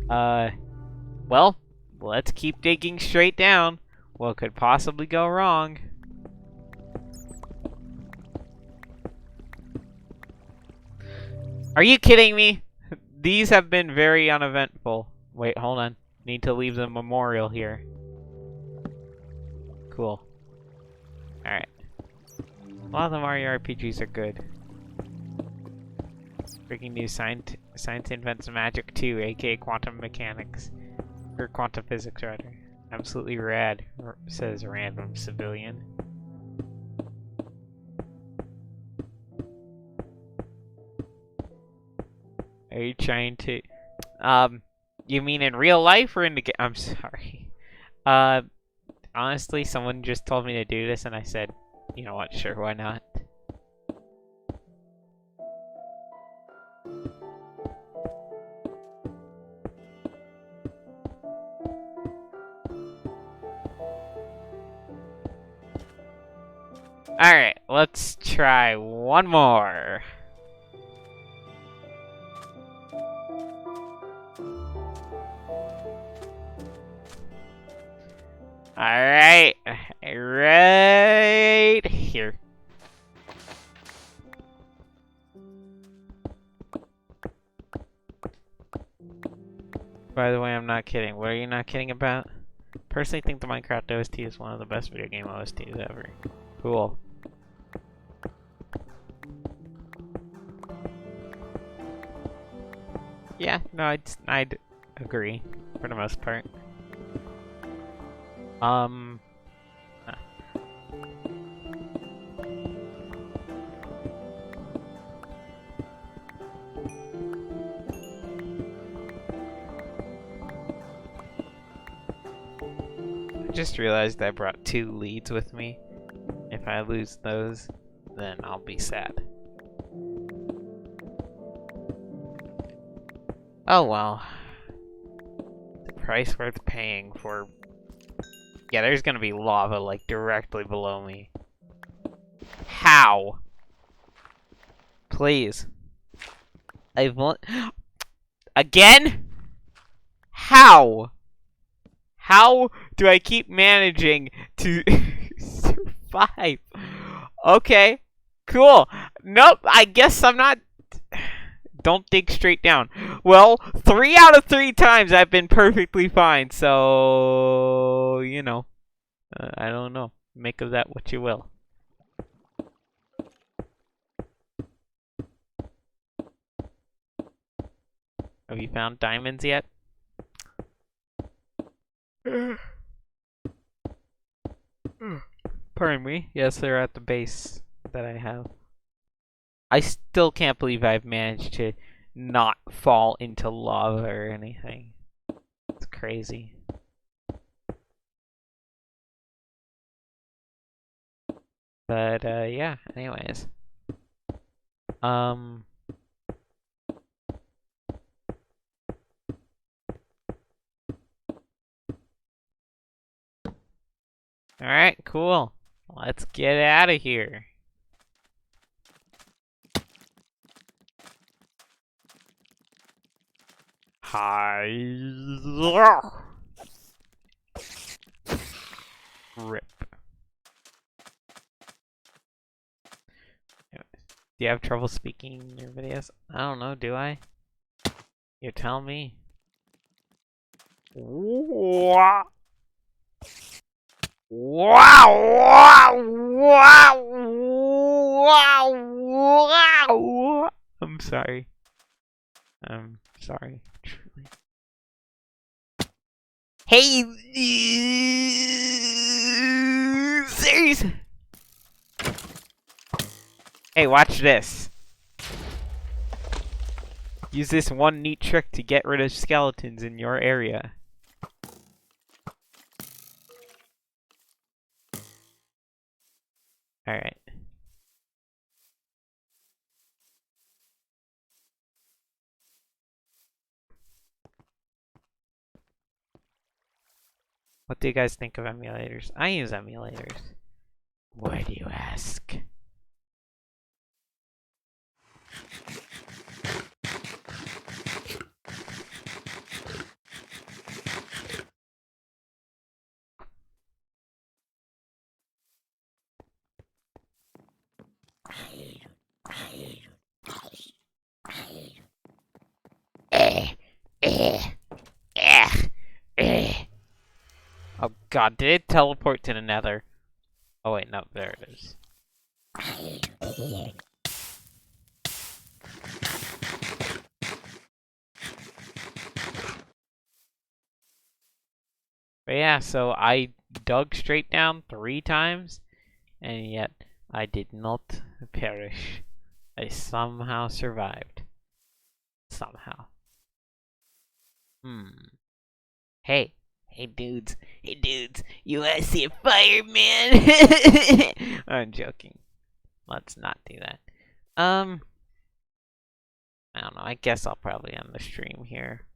Well, let's keep digging straight down. What could possibly go wrong? Are you kidding me? These have been very uneventful. Wait, hold on. Need to leave the memorial here. Cool. Alright. A lot of the Mario RPGs are good. Breaking news, science invents magic too, aka quantum mechanics. Or quantum physics, rather. Absolutely rad, says a random civilian. Are you trying to... you mean in real life or in the game? I'm sorry. Honestly, someone just told me to do this and I said, you know what, sure, why not? Alright, let's try one more. Alright, right here. By the way, I'm not kidding. What are you not kidding about? Personally think the Minecraft OST is one of the best video game OSTs ever. Cool. Yeah, no, agree, for the most part. Huh. I just realized I brought 2 leads with me. If I lose those, then I'll be sad. Oh well. The price worth paying for... Yeah, there's gonna be lava, like, directly below me. How? Please. I want... Again? How? How do I keep managing to survive? Okay. Cool. Nope, I guess I'm not... Don't dig straight down. Well, 3 out of 3 times I've been perfectly fine, so... You know. I don't know. Make of that what you will. Have you found diamonds yet? Pardon me. Yes, they're at the base that I have. I still can't believe I've managed to not fall into lava or anything. It's crazy. But, yeah, anyways. Alright, cool. Let's get out of here. Hi. Rip. Do you have trouble speaking in your videos? I don't know, do I? You tell me. Wow. Wow! Wow! Wow! Wow! I'm sorry. I'm sorry, truly. Hey! Seriously? Hey, watch this. Use this one neat trick to get rid of skeletons in your area. Alright. What do you guys think of emulators? I use emulators. Why do you ask? Oh god, did it teleport to the nether? Oh wait, no, there it is. But yeah, so I dug straight down 3 times, and yet I did not perish. I somehow survived. Somehow. Hey. Hey dudes, you wanna see a fireman? I'm joking. Let's not do that. I don't know, I guess I'll probably end the stream here.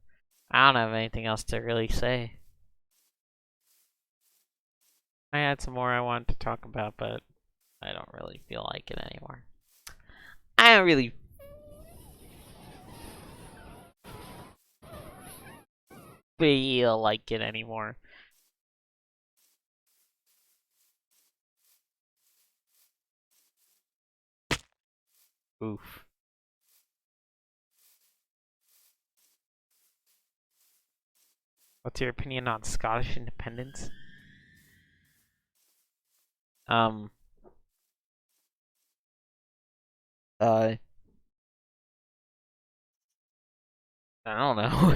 I don't have anything else to really say. I had some more I wanted to talk about, but I don't really feel like it anymore. I don't really feel like it anymore. Oof. What's your opinion on Scottish independence? I don't know.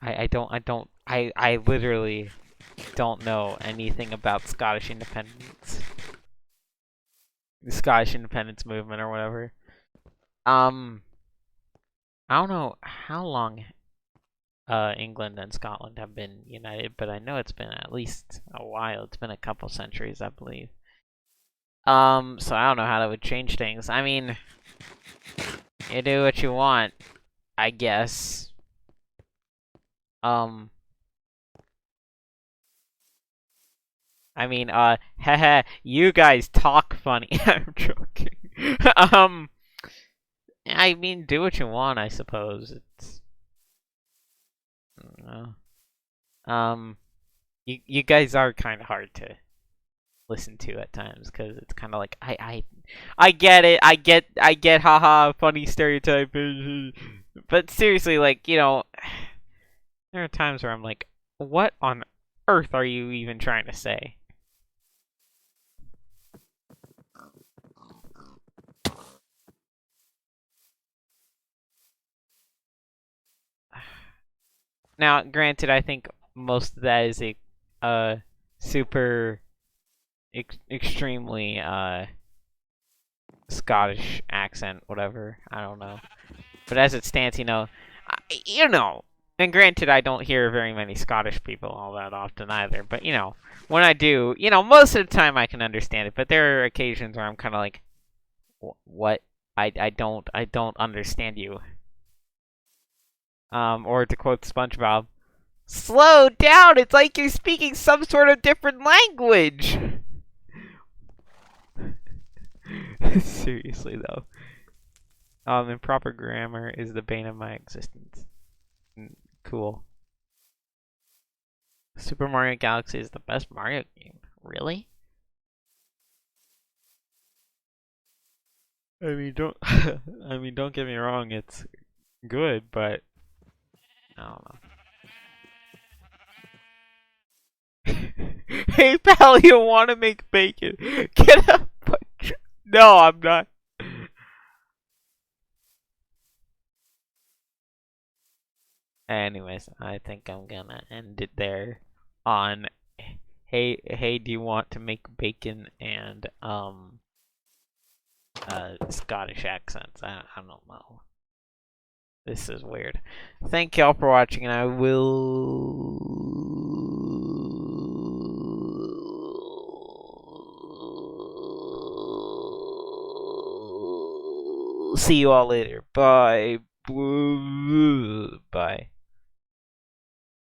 I literally don't know anything about Scottish independence. The Scottish independence movement or whatever. I don't know how long England and Scotland have been united, but I know it's been at least a while. It's been a couple centuries, I believe. So I don't know how that would change things. I mean, you do what you want, I guess. I mean, haha, you guys talk funny. I'm joking. I mean, do what you want, I suppose. It's, I don't know. You guys are kind of hard to listen to at times because it's kind of like I get it. I get haha funny stereotype. But seriously, like, there are times where I'm like, what on earth are you even trying to say? Now, granted, I think most of that is a super extremely Scottish accent, whatever. I don't know. But as it stands, and granted, I don't hear very many Scottish people all that often either. But when I do, most of the time I can understand it. But there are occasions where I'm kind of like, what? I don't understand you. Or to quote SpongeBob, slow down. It's like you're speaking some sort of different language. Seriously though. Improper grammar is the bane of my existence. Cool. Super Mario Galaxy is the best Mario game. Really? I mean, don't. I mean, don't get me wrong. It's good, but I don't know. Hey, pal, you want to make bacon? Get up. No, I'm not. Anyways, I think I'm gonna end it there on hey, do you want to make bacon and Scottish accents? I don't know. This is weird. Thank y'all for watching, and I will see you all later. Bye. Bye.